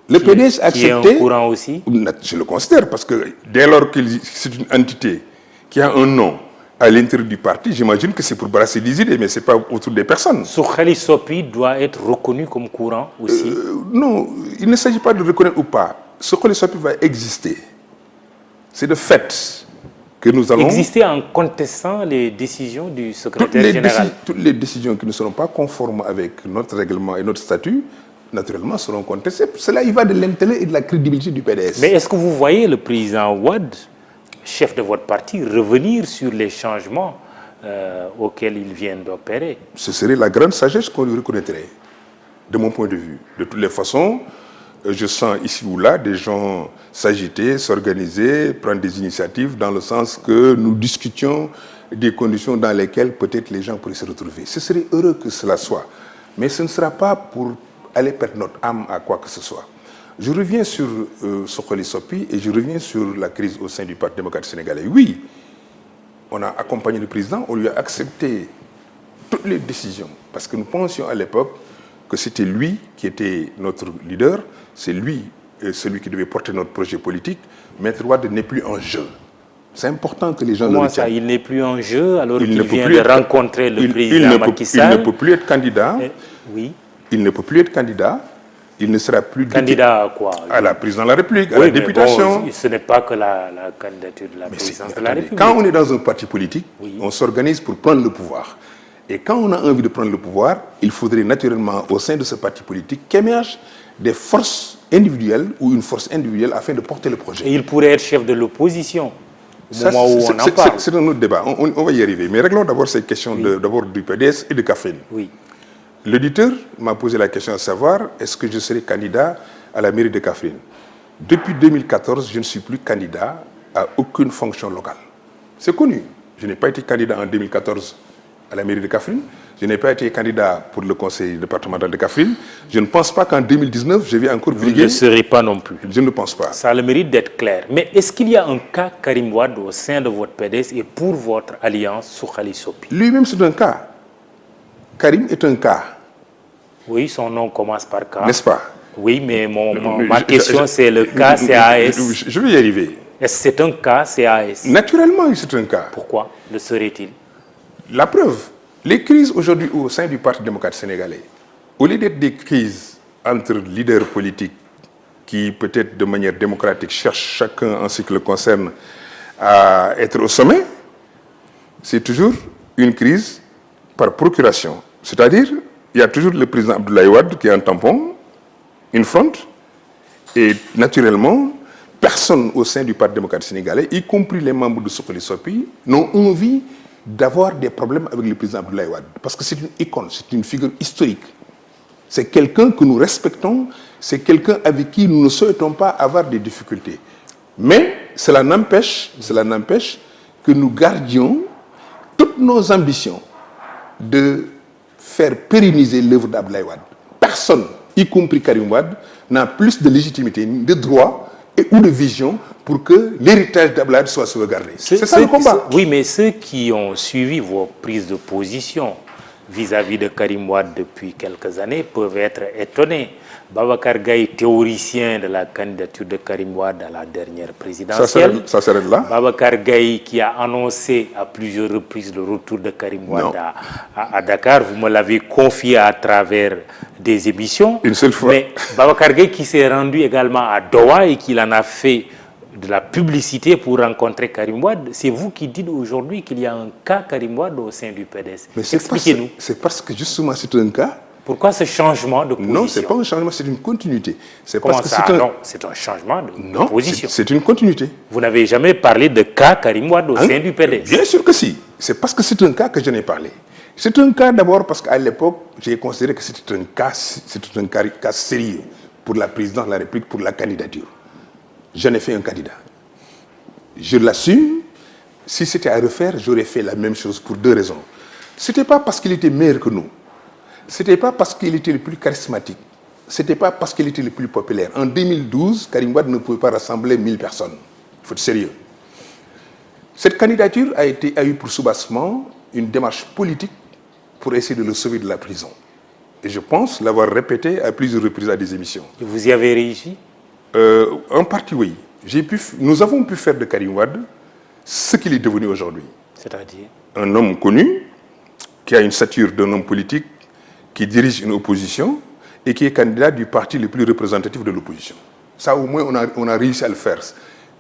Le PDS a accepté... Qui est un courant aussi? Je le considère, parce que dès lors que c'est une entité qui a un nom à l'intérieur du parti, j'imagine que c'est pour brasser des idées, mais ce n'est pas autour des personnes. Sokhali Sopi doit être reconnu comme courant aussi? Non, il ne s'agit pas de reconnaître ou pas. Sokhali Sopi va exister. C'est de fait que nous allons... Exister en contestant les décisions du secrétaire général. Toutes les décisions qui ne seront pas conformes avec notre règlement et notre statut, naturellement, seront contestées. Cela, il va de l'intérêt et de la crédibilité du PDS. Mais est-ce que vous voyez le président Wade, chef de votre parti, revenir sur les changements auxquels il vient d'opérer? Ce serait la grande sagesse qu'on lui reconnaîtrait, de mon point de vue. De toutes les façons, je sens ici ou là des gens s'agiter, s'organiser, prendre des initiatives dans le sens que nous discutions des conditions dans lesquelles peut-être les gens pourraient se retrouver. Ce serait heureux que cela soit. Mais ce ne sera pas pour aller perdre notre âme à quoi que ce soit. Je reviens sur Sokhali Sopi et je reviens sur la crise au sein du Parti démocrate sénégalais. Oui, on a accompagné le président, on lui a accepté toutes les décisions, parce que nous pensions à l'époque que c'était lui qui était notre leader, c'est lui celui qui devait porter notre projet politique. Maître Wade n'est plus en jeu. C'est important que les gens le retiennent. Comment ça, il n'est plus en jeu alors qu'il vient de rencontrer le président Macky Sall? Il ne peut plus être candidat. Oui. Il ne peut plus être candidat. Il ne sera plus candidat à quoi? À la présidence de la République, à la députation. Bon, ce n'est pas que la candidature de la présidence de la République. Quand on est dans un parti politique, on s'organise pour prendre le pouvoir. Et quand on a envie de prendre le pouvoir, il faudrait naturellement, au sein de ce parti politique, qu'émergent des forces individuelles ou une force individuelle afin de porter le projet. Et il pourrait être chef de l'opposition au moment où on en parle. C'est un autre débat. On va y arriver. Mais réglons d'abord ces questions d'abord du PDS et de Kaffrine. Oui. L'auditeur m'a posé la question de savoir est-ce que je serai candidat à la mairie de Kaffrine. Depuis 2014, je ne suis plus candidat à aucune fonction locale. C'est connu. Je n'ai pas été candidat en 2014 à la mairie de Kaffrine. Je n'ai pas été candidat pour le conseil départemental de Kaffrine. Je ne pense pas qu'en 2019, je vais encore briguer. Vous ne le serez pas non plus. Je ne pense pas. Ça a le mérite d'être clair. Mais est-ce qu'il y a un cas Karim Wade au sein de votre PDS et pour votre alliance Sukhali Sopi? Lui-même, c'est un cas. Karim est un cas. Oui, son nom commence par K. N'est-ce pas? Oui, mais ma question, c'est le cas CAS. Je vais y arriver. Est-ce que c'est un cas CAS? Naturellement, c'est un cas. Pourquoi le serait-il? La preuve, les crises aujourd'hui au sein du Parti démocrate sénégalais, au lieu d'être des crises entre leaders politiques qui, peut-être de manière démocratique, cherchent chacun en ce qui le concerne à être au sommet, c'est toujours une crise par procuration. C'est-à-dire, il y a toujours le président Abdoulaye Wade qui est un tampon, une fronte, et naturellement, personne au sein du Parti démocrate sénégalais, y compris les membres de Sukhali Sopi, n'ont envie d'avoir des problèmes avec le président Abdoulaye Wade. Parce que c'est une icône, c'est une figure historique. C'est quelqu'un que nous respectons, c'est quelqu'un avec qui nous ne souhaitons pas avoir des difficultés. Mais cela n'empêche que nous gardions toutes nos ambitions de faire pérenniser l'œuvre d'Abdoulaye Wade. Personne, y compris Karim Wade, n'a plus de légitimité, de droit ou de vision pour que l'héritage d'Abdoulaye Wade soit sauvegardé. C'est ça le combat. Oui, mais ceux qui ont suivi vos prises de position vis-à-vis de Karim Wade depuis quelques années peuvent être étonnés. Babacar Gaye, théoricien de la candidature de Karim Wade à la dernière présidentielle. Ça s'arrête là. Babacar Gaye qui a annoncé à plusieurs reprises le retour de Karim Wade à Dakar. Vous me l'avez confié à travers des émissions. Une seule fois. Mais Babacar Gaye qui s'est rendu également à Doha et qui en a fait de la publicité pour rencontrer Karim Wade, c'est vous qui dites aujourd'hui qu'il y a un cas Karim Wade au sein du PDS. Expliquez-nous. C'est parce que justement c'est un cas. Pourquoi ce changement de position? Non, ce n'est pas un changement, c'est une continuité. Comment ça? Non, c'est un changement de position. C'est une continuité. Vous n'avez jamais parlé de cas Karim Wade au sein du PDS? Bien sûr que si. C'est parce que c'est un cas que je n'ai parlé. C'est un cas d'abord parce qu'à l'époque, j'ai considéré que c'était un cas sérieux pour la présidence de la République, pour la candidature. J'en ai fait un candidat. Je l'assume. Si c'était à refaire, j'aurais fait la même chose pour deux raisons. Ce n'était pas parce qu'il était meilleur que nous. Ce n'était pas parce qu'il était le plus charismatique. Ce n'était pas parce qu'il était le plus populaire. En 2012, Karim Wade ne pouvait pas rassembler 1000 personnes. Il faut être sérieux. Cette candidature a eu pour soubassement une démarche politique pour essayer de le sauver de la prison. Et je pense l'avoir répété à plusieurs reprises à des émissions. Et vous y avez réussi? En partie, oui. Nous avons pu faire de Karim Wade ce qu'il est devenu aujourd'hui. C'est-à-dire? Un homme connu, qui a une stature d'un homme politique, qui dirige une opposition et qui est candidat du parti le plus représentatif de l'opposition. Ça, au moins, on a réussi à le faire.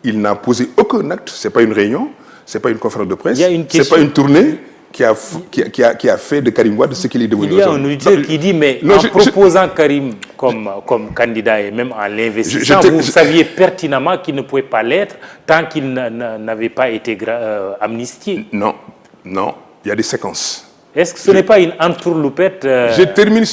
Il n'a posé aucun acte, ce n'est pas une réunion, ce n'est pas une conférence de presse, ce n'est pas une tournée qui a fait de Karim Wade ce qu'il est devenu aujourd'hui. Il y a un auditeur qui dit, mais en proposant Karim comme candidat et même en l'investissant, vous saviez pertinemment qu'il ne pouvait pas l'être tant qu'il n'avait pas été amnistié. Non, il y a des séquences. Est-ce que ce n'est pas une entourloupette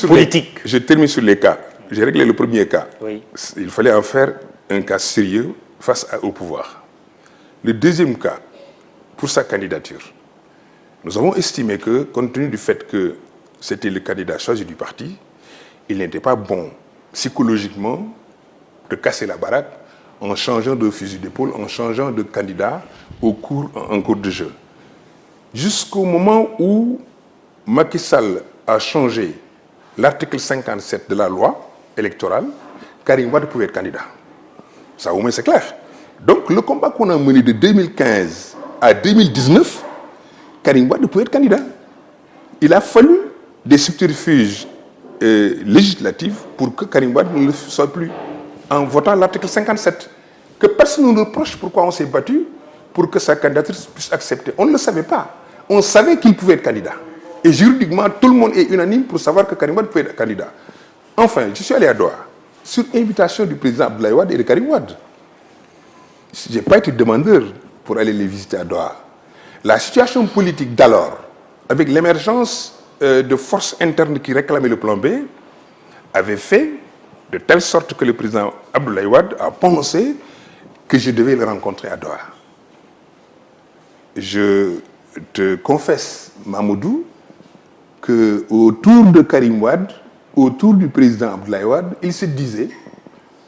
politique? Je termine sur les cas. J'ai réglé le premier cas. Oui. Il fallait en faire un cas sérieux face au pouvoir. Le deuxième cas, pour sa candidature, nous avons estimé que, compte tenu du fait que c'était le candidat choisi du parti, il n'était pas bon psychologiquement de casser la baraque en changeant de fusil d'épaule, en changeant de candidat en cours de jeu. Jusqu'au moment où Macky Sall a changé l'article 57 de la loi électorale, Karim Wade pouvait être candidat. Ça, au moins, c'est clair. Donc, le combat qu'on a mené de 2015 à 2019, Karim Wade pouvait être candidat. Il a fallu des subterfuges législatifs pour que Karim Wade ne le soit plus, en votant l'article 57. Que personne ne nous reproche pourquoi on s'est battu pour que sa candidature puisse accepter. On ne le savait pas. On savait qu'il pouvait être candidat. Et juridiquement, tout le monde est unanime pour savoir que Karim Wade pouvait être candidat. Enfin, je suis allé à Doha, sur invitation du président Abdoulaye Wade et de Karim Wade. Je n'ai pas été demandeur pour aller les visiter à Doha. La situation politique d'alors, avec l'émergence de forces internes qui réclamaient le plan B avaient fait de telle sorte que le président Abdoulaye Wade a pensé que je devais le rencontrer à Doha. Je te confesse, Mamoudou, qu'autour de Karim Wade, autour du président Abdoulaye Wade, il se disait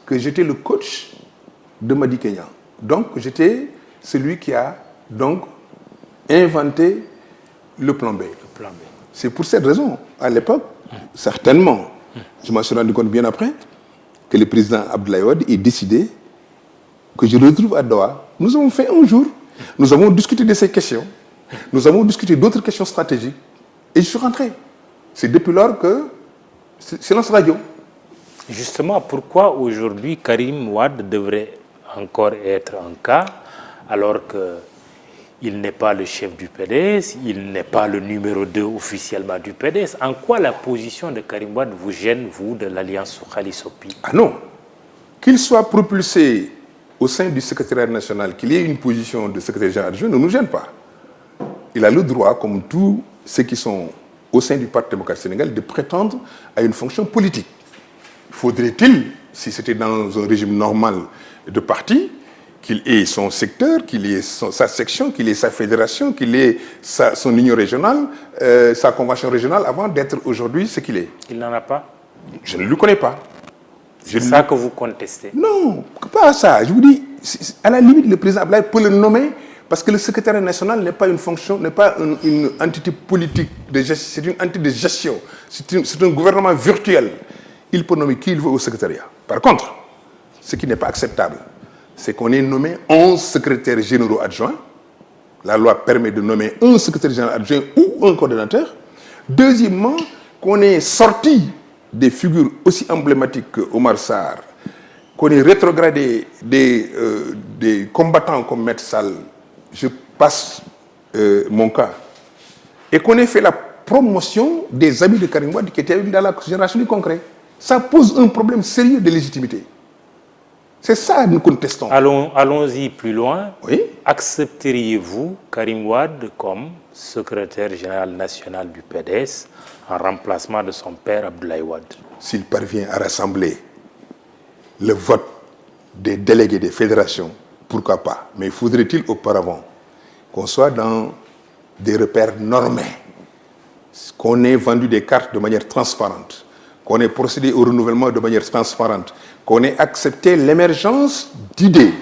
que j'étais le coach de Madi Kenya. Donc, j'étais celui qui a donc inventé le plan B. C'est pour cette raison, à l'époque, certainement, je m'en suis rendu compte bien après, que le président Abdoulaye Wade ait décidé que je retrouve à Doha. Nous avons fait un jour, nous avons discuté de ces questions, nous avons discuté d'autres questions stratégiques, et je suis rentré. C'est depuis lors que silence radio. Justement, pourquoi aujourd'hui Karim Wade devrait encore être en cas alors qu'il n'est pas le chef du PDS, il n'est pas le numéro 2 officiellement du PDS. En quoi la position de Karim Wade vous gêne, vous, de l'Alliance Sokhali Sopi? Ah non. Qu'il soit propulsé au sein du secrétariat national, qu'il ait une position de secrétaire général adjoint, ne nous gêne pas. Il a le droit, comme tous ceux qui sont au sein du Parti démocratique sénégalais, de prétendre à une fonction politique. Faudrait-il, si c'était dans un régime normal de parti, qu'il ait son secteur, qu'il ait sa section, qu'il ait sa fédération, qu'il ait son union régionale, sa convention régionale, avant d'être aujourd'hui ce qu'il est. Il n'en a pas? Je ne le connais pas. C'est ça que vous contestez? Non, pas ça. Je vous dis, à la limite, le président Abdoulaye peut le nommer parce que le secrétaire national n'est pas une fonction, n'est pas une entité politique, c'est une entité de gestion. C'est un gouvernement virtuel. Il peut nommer qui il veut au secrétariat. Par contre, ce qui n'est pas acceptable, c'est qu'on ait nommé 11 secrétaires généraux adjoints. La loi permet de nommer un secrétaire général adjoint ou un coordonnateur. Deuxièmement, qu'on ait sorti des figures aussi emblématiques que Omar Sarr, qu'on ait rétrogradé des combattants comme Maître Sall, je passe mon cas, et qu'on ait fait la promotion des amis de Karim Wade qui étaient dans la génération du concret. Ça pose un problème sérieux de légitimité. C'est ça que nous contestons. Allons-y plus loin. Oui. Accepteriez-vous Karim Wade comme secrétaire général national du PDS en remplacement de son père Abdoulaye Wade? S'il parvient à rassembler le vote des délégués des fédérations, pourquoi pas? Mais faudrait-il auparavant qu'on soit dans des repères normés, qu'on ait vendu des cartes de manière transparente, qu'on ait procédé au renouvellement de manière transparente, qu'on ait accepté l'émergence d'idées,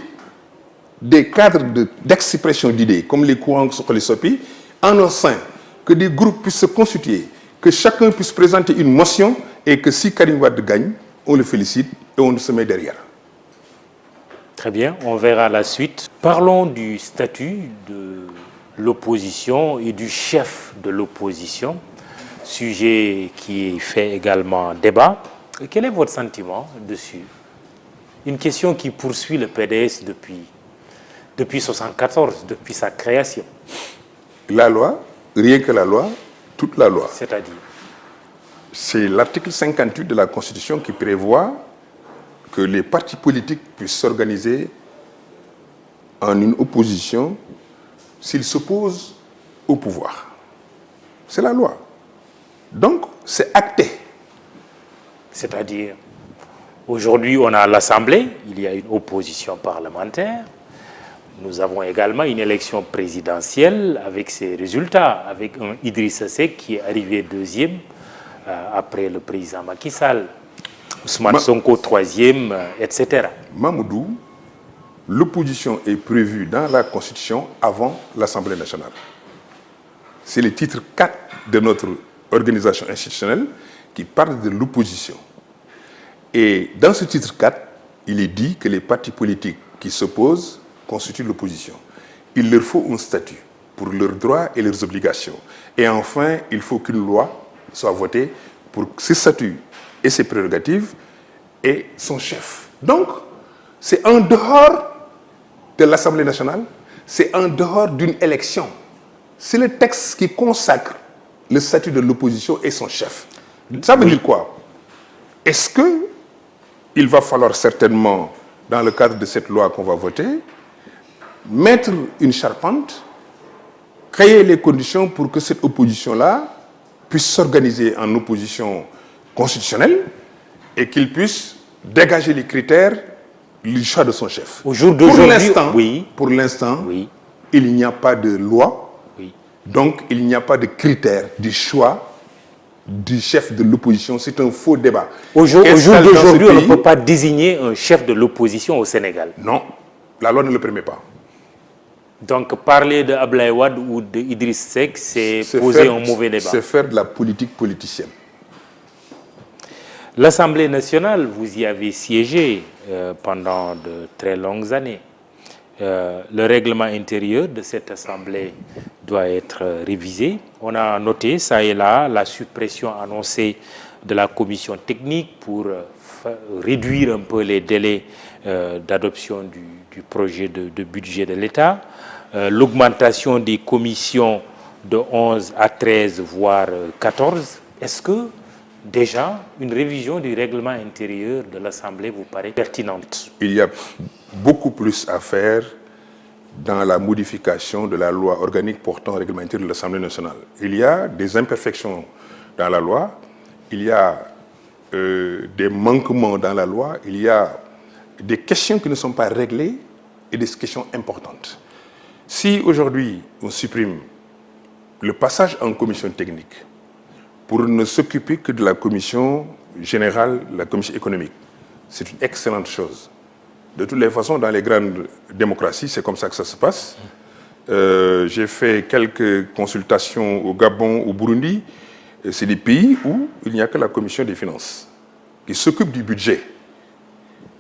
des cadres d'expression d'idées, comme les courants Sokhali Sopi, en un sein, que des groupes puissent se constituer, que chacun puisse présenter une motion et que si Karim Wade gagne, on le félicite et on se met derrière. Très bien, on verra la suite. Parlons du statut de l'opposition et du chef de l'opposition, sujet qui fait également débat. Et quel est votre sentiment dessus? Une question qui poursuit le PDS depuis 1974, depuis sa création. La loi, rien que la loi, toute la loi. C'est-à-dire? C'est l'article 58 de la Constitution qui prévoit que les partis politiques puissent s'organiser en une opposition s'ils s'opposent au pouvoir. C'est la loi. Donc, c'est acté. C'est-à-dire, aujourd'hui, on a l'Assemblée, il y a une opposition parlementaire. Nous avons également une élection présidentielle avec ses résultats, avec un Idrissa Seck qui est arrivé deuxième après le président Macky Sall, Ousmane Sonko troisième, etc. Mamoudou, l'opposition est prévue dans la Constitution avant l'Assemblée nationale. C'est le titre 4 de notre organisation institutionnelle qui parle de l'opposition. Et dans ce titre 4, il est dit que les partis politiques qui s'opposent constituent l'opposition. Il leur faut un statut pour leurs droits et leurs obligations. Et enfin, il faut qu'une loi soit votée pour ces statuts et ses prérogatives et son chef. Donc, c'est en dehors de l'Assemblée nationale, c'est en dehors d'une élection. C'est le texte qui consacre le statut de l'opposition et son chef. Ça veut dire quoi? Est-ce qu'il va falloir certainement, dans le cadre de cette loi qu'on va voter, mettre une charpente, créer les conditions pour que cette opposition-là puisse s'organiser en opposition constitutionnelle et qu'il puisse dégager les critères du choix de son chef. Au jour d'aujourd'hui, pour l'instant, il n'y a pas de loi, donc il n'y a pas de critères du choix du chef de l'opposition. C'est un faux débat. Au jour d'aujourd'hui, on ne peut pas désigner un chef de l'opposition au Sénégal. Non, la loi ne le permet pas. Donc parler de Abdoulaye Wade ou de Idriss Seck, c'est poser un mauvais débat. C'est faire de la politique politicienne. L'Assemblée nationale, vous y avez siégé pendant de très longues années. Le règlement intérieur de cette Assemblée doit être révisé. On a noté, ça et là, la suppression annoncée de la commission technique pour réduire un peu les délais d'adoption du projet de budget de l'État. L'augmentation des commissions de 11 à 13, voire 14. Est-ce que déjà une révision du règlement intérieur de l'Assemblée vous paraît pertinente? Il y a beaucoup plus à faire dans la modification de la loi organique portant règlement intérieur de l'Assemblée nationale. Il y a des imperfections dans la loi, il y a des manquements dans la loi, il y a des questions qui ne sont pas réglées et des questions importantes. Si aujourd'hui on supprime le passage en commission technique pour ne s'occuper que de la commission générale, la commission économique, c'est une excellente chose. De toutes les façons, dans les grandes démocraties, c'est comme ça que ça se passe. J'ai fait quelques consultations au Gabon, au Burundi. C'est des pays où il n'y a que la commission des finances qui s'occupe du budget.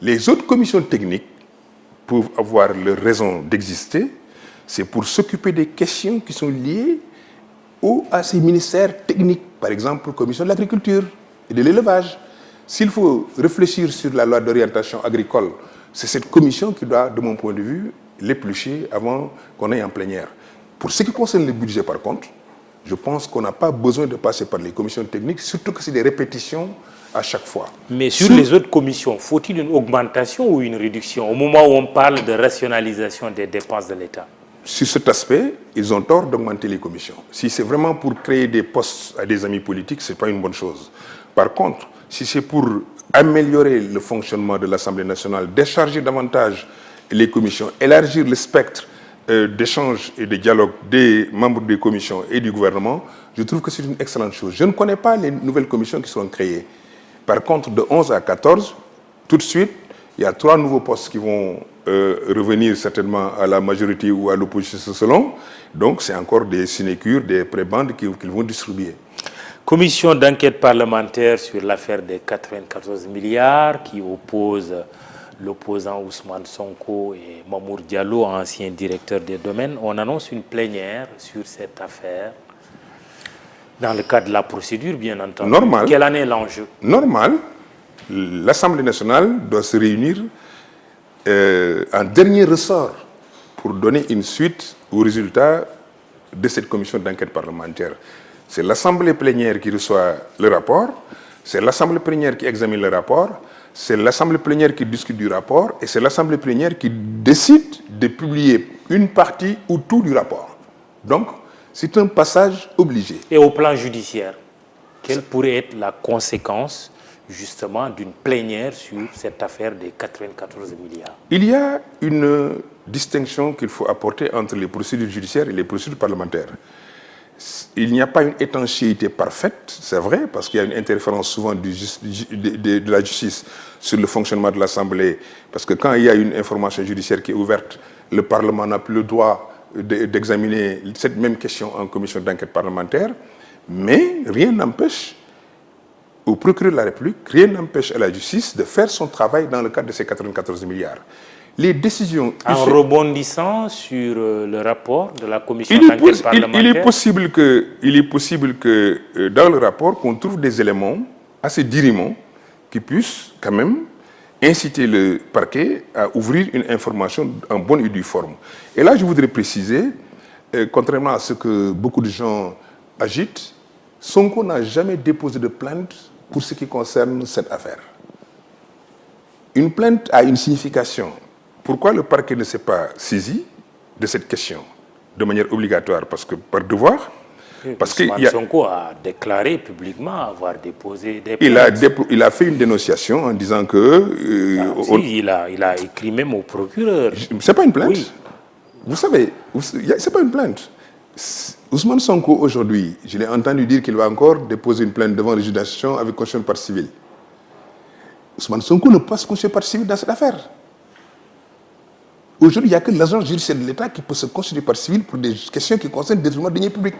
Les autres commissions techniques peuvent avoir leur raison d'exister. C'est pour s'occuper des questions qui sont liées à ces ministères techniques. Par exemple, la commission de l'agriculture et de l'élevage. S'il faut réfléchir sur la loi d'orientation agricole, c'est cette commission qui doit, de mon point de vue, l'éplucher avant qu'on aille en plénière. Pour ce qui concerne le budget, par contre, je pense qu'on n'a pas besoin de passer par les commissions techniques, surtout que c'est des répétitions à chaque fois. Mais sur les autres commissions, faut-il une augmentation ou une réduction au moment où on parle de rationalisation des dépenses de l'État? Sur cet aspect, ils ont tort d'augmenter les commissions. Si c'est vraiment pour créer des postes à des amis politiques, ce n'est pas une bonne chose. Par contre, si c'est pour améliorer le fonctionnement de l'Assemblée nationale, décharger davantage les commissions, élargir le spectre d'échange et de dialogue des membres des commissions et du gouvernement, je trouve que c'est une excellente chose. Je ne connais pas les nouvelles commissions qui seront créées. Par contre, de 11 à 14, tout de suite, il y a 3 nouveaux postes qui vont revenir certainement à la majorité ou à l'opposition selon. Donc, c'est encore des sinécures, des prébendes qu'ils vont distribuer. Commission d'enquête parlementaire sur l'affaire des 94 milliards qui oppose l'opposant Ousmane Sonko et Mamour Diallo, ancien directeur des domaines. On annonce une plénière sur cette affaire dans le cadre de la procédure, bien entendu. Normal. Quel en est l'enjeu? Normal. L'Assemblée nationale doit se réunir en dernier ressort pour donner une suite aux résultats de cette commission d'enquête parlementaire. C'est l'Assemblée plénière qui reçoit le rapport, c'est l'Assemblée plénière qui examine le rapport, c'est l'Assemblée plénière qui discute du rapport et c'est l'Assemblée plénière qui décide de publier une partie ou tout du rapport. Donc, c'est un passage obligé. Et au plan judiciaire, quelle pourrait être la conséquence justement d'une plénière sur cette affaire des 94 milliards? Il y a une distinction qu'il faut apporter entre les procédures judiciaires et les procédures parlementaires. Il n'y a pas une étanchéité parfaite, c'est vrai, parce qu'il y a une interférence souvent de la justice sur le fonctionnement de l'Assemblée. Parce que quand il y a une information judiciaire qui est ouverte, le Parlement n'a plus le droit d'examiner cette même question en commission d'enquête parlementaire. Mais rien n'empêche au procureur de la République, rien n'empêche à la justice de faire son travail dans le cadre de ces 94 milliards. Les décisions... En rebondissant sur le rapport de la commission d'enquête parlementaire... Il est possible que dans le rapport, qu'on trouve des éléments assez dirimants qui puissent quand même inciter le parquet à ouvrir une information en bonne et due forme. Et là, je voudrais préciser, contrairement à ce que beaucoup de gens agitent, Sonko n'a jamais déposé de plainte pour ce qui concerne cette affaire. Une plainte a une signification. Pourquoi le parquet ne s'est pas saisi de cette question de manière obligatoire? Parce que par devoir, Parce que Ousmane Sonko a déclaré publiquement avoir déposé des il plaintes. a fait une dénonciation en disant que... Il a écrit même au procureur. c'est pas une plainte. Oui. Vous savez, c'est pas une plainte. Ousmane Sonko, aujourd'hui, je l'ai entendu dire qu'il va encore déposer une plainte devant les juridictions avec caution de partie civile. Ousmane Sonko ne passe caution de partie civile dans cette affaire. Aujourd'hui, il n'y a que l'agence judiciaire de l'État qui peut se constituer partie civile pour des questions qui concernent le détournement de deniers publics.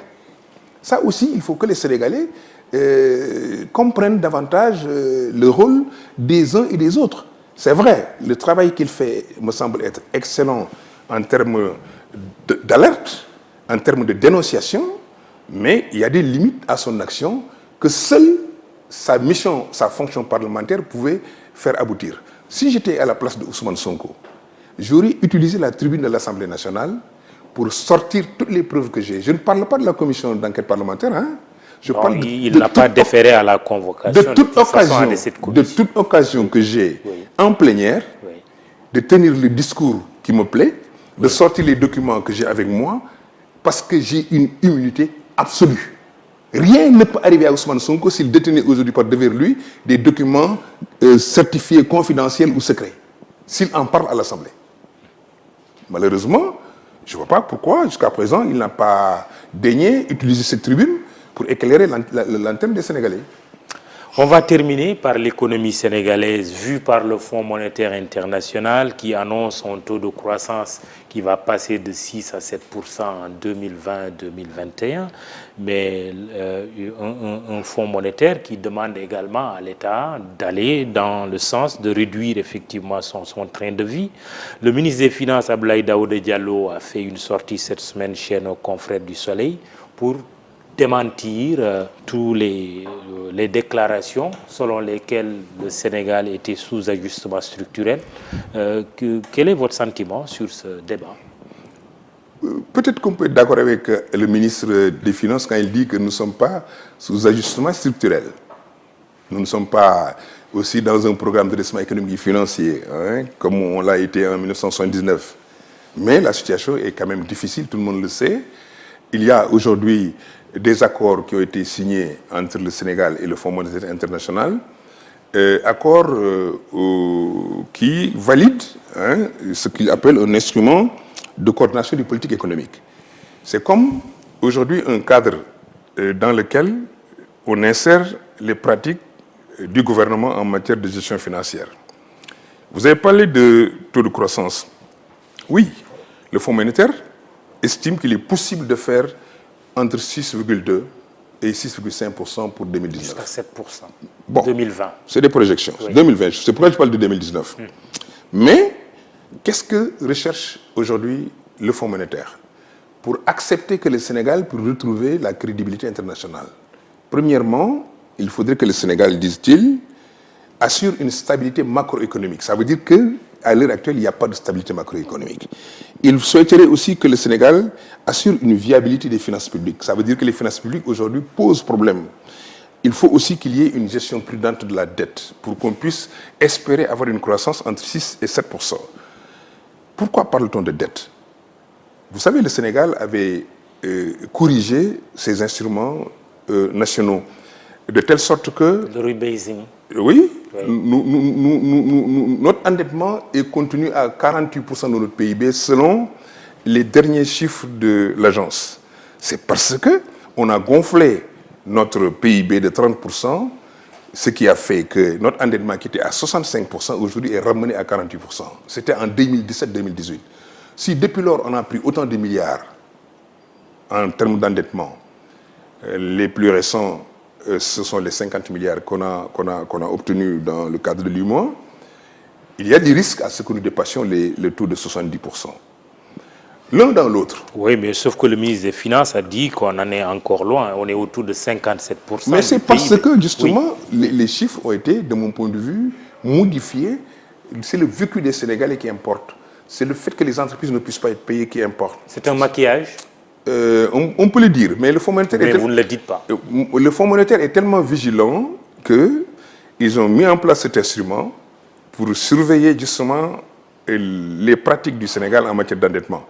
Ça aussi, il faut que les Sénégalais comprennent davantage le rôle des uns et des autres. C'est vrai, le travail qu'il fait me semble être excellent en termes d'alerte, en termes de dénonciation, mais il y a des limites à son action que seule sa mission, sa fonction parlementaire pouvait faire aboutir. Si j'étais à la place de Ousmane Sonko, j'aurais utilisé la tribune de l'Assemblée nationale pour sortir toutes les preuves que j'ai. Je ne parle pas de la commission d'enquête parlementaire. Je Non, parle il n'a pas déféré à la convocation de toute occasion que j'ai en plénière, de tenir le discours qui me plaît, de sortir les documents que j'ai avec moi, parce que j'ai une immunité absolue. Rien ne peut arriver à Ousmane Sonko s'il détenait aujourd'hui par devers lui des documents certifiés confidentiels ou secrets, s'il en parle à l'Assemblée. Malheureusement, je ne vois pas pourquoi, jusqu'à présent, il n'a pas daigné utiliser cette tribune pour éclairer l'antenne des Sénégalais. On va terminer par l'économie sénégalaise vue par le Fonds monétaire international qui annonce un taux de croissance qui va passer de 6 à 7% en 2020-2021, mais un Fonds monétaire qui demande également à l'État d'aller dans le sens de réduire effectivement son train de vie. Le ministre des Finances, Abdoulaye Daouda Diallo, a fait une sortie cette semaine chez nos confrères du Soleil pour démentir tous les déclarations selon lesquelles le Sénégal était sous ajustement structurel. Quel est votre sentiment sur ce débat? Peut-être qu'on peut être d'accord avec le ministre des Finances quand il dit que nous ne sommes pas sous ajustement structurel. Nous ne sommes pas aussi dans un programme de redressement économique et financier, comme on l'a été en 1979. Mais la situation est quand même difficile, tout le monde le sait. Il y a aujourd'hui des accords qui ont été signés entre le Sénégal et le Fonds monétaire international, accords qui valident ce qu'il appelle un instrument de coordination des politiques économiques. C'est comme aujourd'hui un cadre dans lequel on insère les pratiques du gouvernement en matière de gestion financière. Vous avez parlé de taux de croissance. Oui, le Fonds monétaire estime qu'il est possible de faire entre 6,2 et 6,5% pour 2019. Jusqu'à 7%. Bon, 2020. C'est des projections. Oui. 2020, c'est pourquoi je parle de 2019. Mais qu'est-ce que recherche aujourd'hui le Fonds monétaire pour accepter que le Sénégal puisse retrouver la crédibilité internationale? Premièrement, il faudrait que le Sénégal, disent-ils, assure une stabilité macroéconomique. Ça veut dire qu'à l'heure actuelle, il n'y a pas de stabilité macroéconomique. Il souhaiterait aussi que le Sénégal assure une viabilité des finances publiques. Ça veut dire que les finances publiques aujourd'hui posent problème. Il faut aussi qu'il y ait une gestion prudente de la dette pour qu'on puisse espérer avoir une croissance entre 6 et 7%. Pourquoi parle-t-on de dette? Vous savez, le Sénégal avait corrigé ses instruments nationaux de telle sorte que... Le rebasing. Oui, notre endettement est contenu à 48% de notre PIB selon les derniers chiffres de l'agence. C'est parce qu'on a gonflé notre PIB de 30%, ce qui a fait que notre endettement qui était à 65% aujourd'hui est ramené à 48%. C'était en 2017-2018. Si depuis lors on a pris autant de milliards en termes d'endettement, les plus récents, ce sont les 50 milliards qu'on a obtenus dans le cadre de l'UEMOA, il y a des risques à ce que nous dépassions le taux de 70%. L'un dans l'autre. Oui, mais sauf que le ministre des Finances a dit qu'on en est encore loin, on est autour de 57%. Mais c'est parce que justement, les chiffres ont été, de mon point de vue, modifiés. C'est le vécu des Sénégalais qui importe. C'est le fait que les entreprises ne puissent pas être payées qui importe. C'est un maquillage? On peut le dire, mais le Fonds monétaire... Mais vous ne le dites pas. Le Fonds monétaire est tellement vigilant qu'ils ont mis en place cet instrument pour surveiller justement les pratiques du Sénégal en matière d'endettement.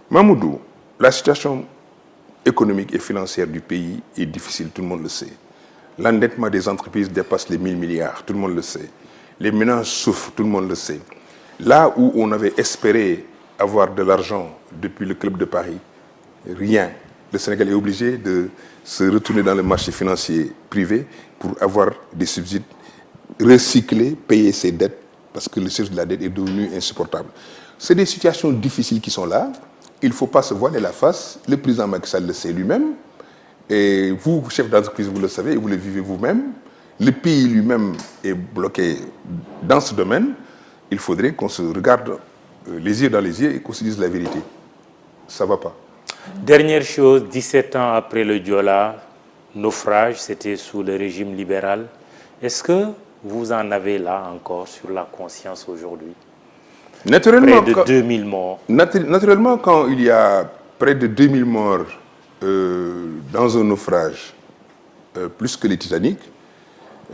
Mamoudou, la situation économique et financière du pays est difficile, tout le monde le sait. L'endettement des entreprises dépasse les 1000 milliards, tout le monde le sait. Les ménages souffrent, tout le monde le sait. Là où on avait espéré avoir de l'argent depuis le Club de Paris, rien. Le Sénégal est obligé de se retourner dans le marché financier privé pour avoir des subsides recyclés, payer ses dettes, parce que le service de la dette est devenu insupportable. C'est des situations difficiles qui sont là. Il ne faut pas se voiler la face. Le président Macky Sall le sait lui-même. Et vous, chef d'entreprise, vous le savez, et vous le vivez vous-même. Le pays lui-même est bloqué dans ce domaine. Il faudrait qu'on se regarde les yeux dans les yeux et qu'on se dise la vérité. Ça ne va pas. Dernière chose, 17 ans après le Joola, naufrage, c'était sous le régime libéral. Est-ce que vous en avez là encore sur la conscience aujourd'hui? Naturellement, près de 2000 morts. Naturellement, quand il y a près de 2000 morts dans un naufrage, plus que les Titanic,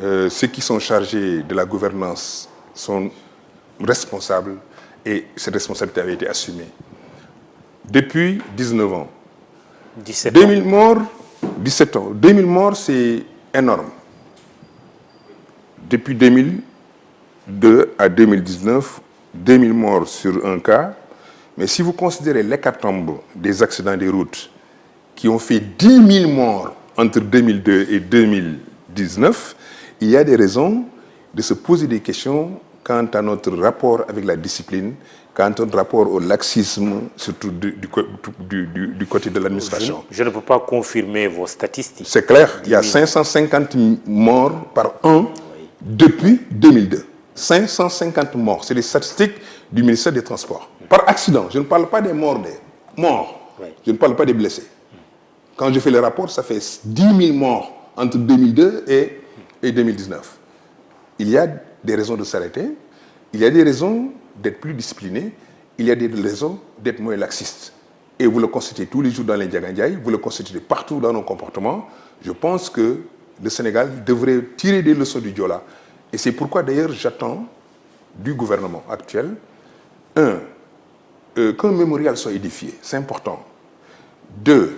ceux qui sont chargés de la gouvernance sont responsables et cette responsabilité avait été assumée. Depuis 19 ans. 17 2000 ans. morts, 17 ans. 2000 morts, c'est énorme. Depuis 2002 à 2019, 2000 morts sur un cas. Mais si vous considérez l'hécatombe des accidents des routes qui ont fait 10 000 morts entre 2002 et 2019, il y a des raisons de se poser des questions quant à notre rapport avec la discipline, quant à notre rapport au laxisme, surtout du côté de l'administration. Je ne peux pas confirmer vos statistiques. C'est clair, il y a 550 morts par an depuis 2002. 550 morts, c'est les statistiques du ministère des Transports. Par accident, je ne parle pas des morts, je ne parle pas des blessés. Quand je fais le rapport, ça fait 10 000 morts entre 2002 et 2019. Il y a des raisons de s'arrêter, il y a des raisons d'être plus discipliné, il y a des raisons d'être moins laxiste. Et vous le constatez tous les jours dans les Ndiagandiaï, vous le constatez partout dans nos comportements. Je pense que le Sénégal devrait tirer des leçons du Joola. Et c'est pourquoi d'ailleurs j'attends du gouvernement actuel, qu'un mémorial soit édifié, c'est important. 2,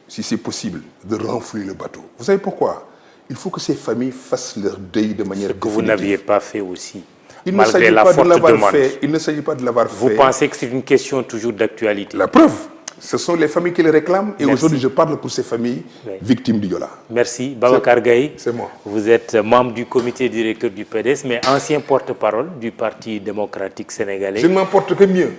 si c'est possible, de renflouer le bateau. Vous savez pourquoi? Il faut que ces familles fassent leur deuil de manière définitive. Que vous n'aviez pas fait aussi. Il ne s'agit pas de l'avoir fait. Il ne s'agit pas de l'avoir fait. Vous pensez que c'est une question toujours d'actualité? La preuve, ce sont les familles qui le réclament. Et aujourd'hui, je parle pour ces familles victimes du Joola. Merci. Babacar Gaye, c'est moi. Vous êtes membre du comité directeur du PDS, mais ancien porte-parole du Parti démocratique sénégalais. Je ne m'en porte que mieux.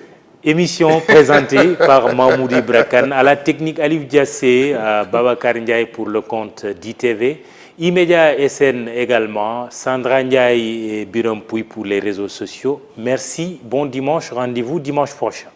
Émission présentée par Mahmoudi Brakan, à la technique Alif Diassé, Babacar Ndiaye pour le compte d'ITV, Immédiat SN également, Sandra Ndiaye et Biram Pouy pour les réseaux sociaux. Merci, bon dimanche, rendez-vous dimanche prochain.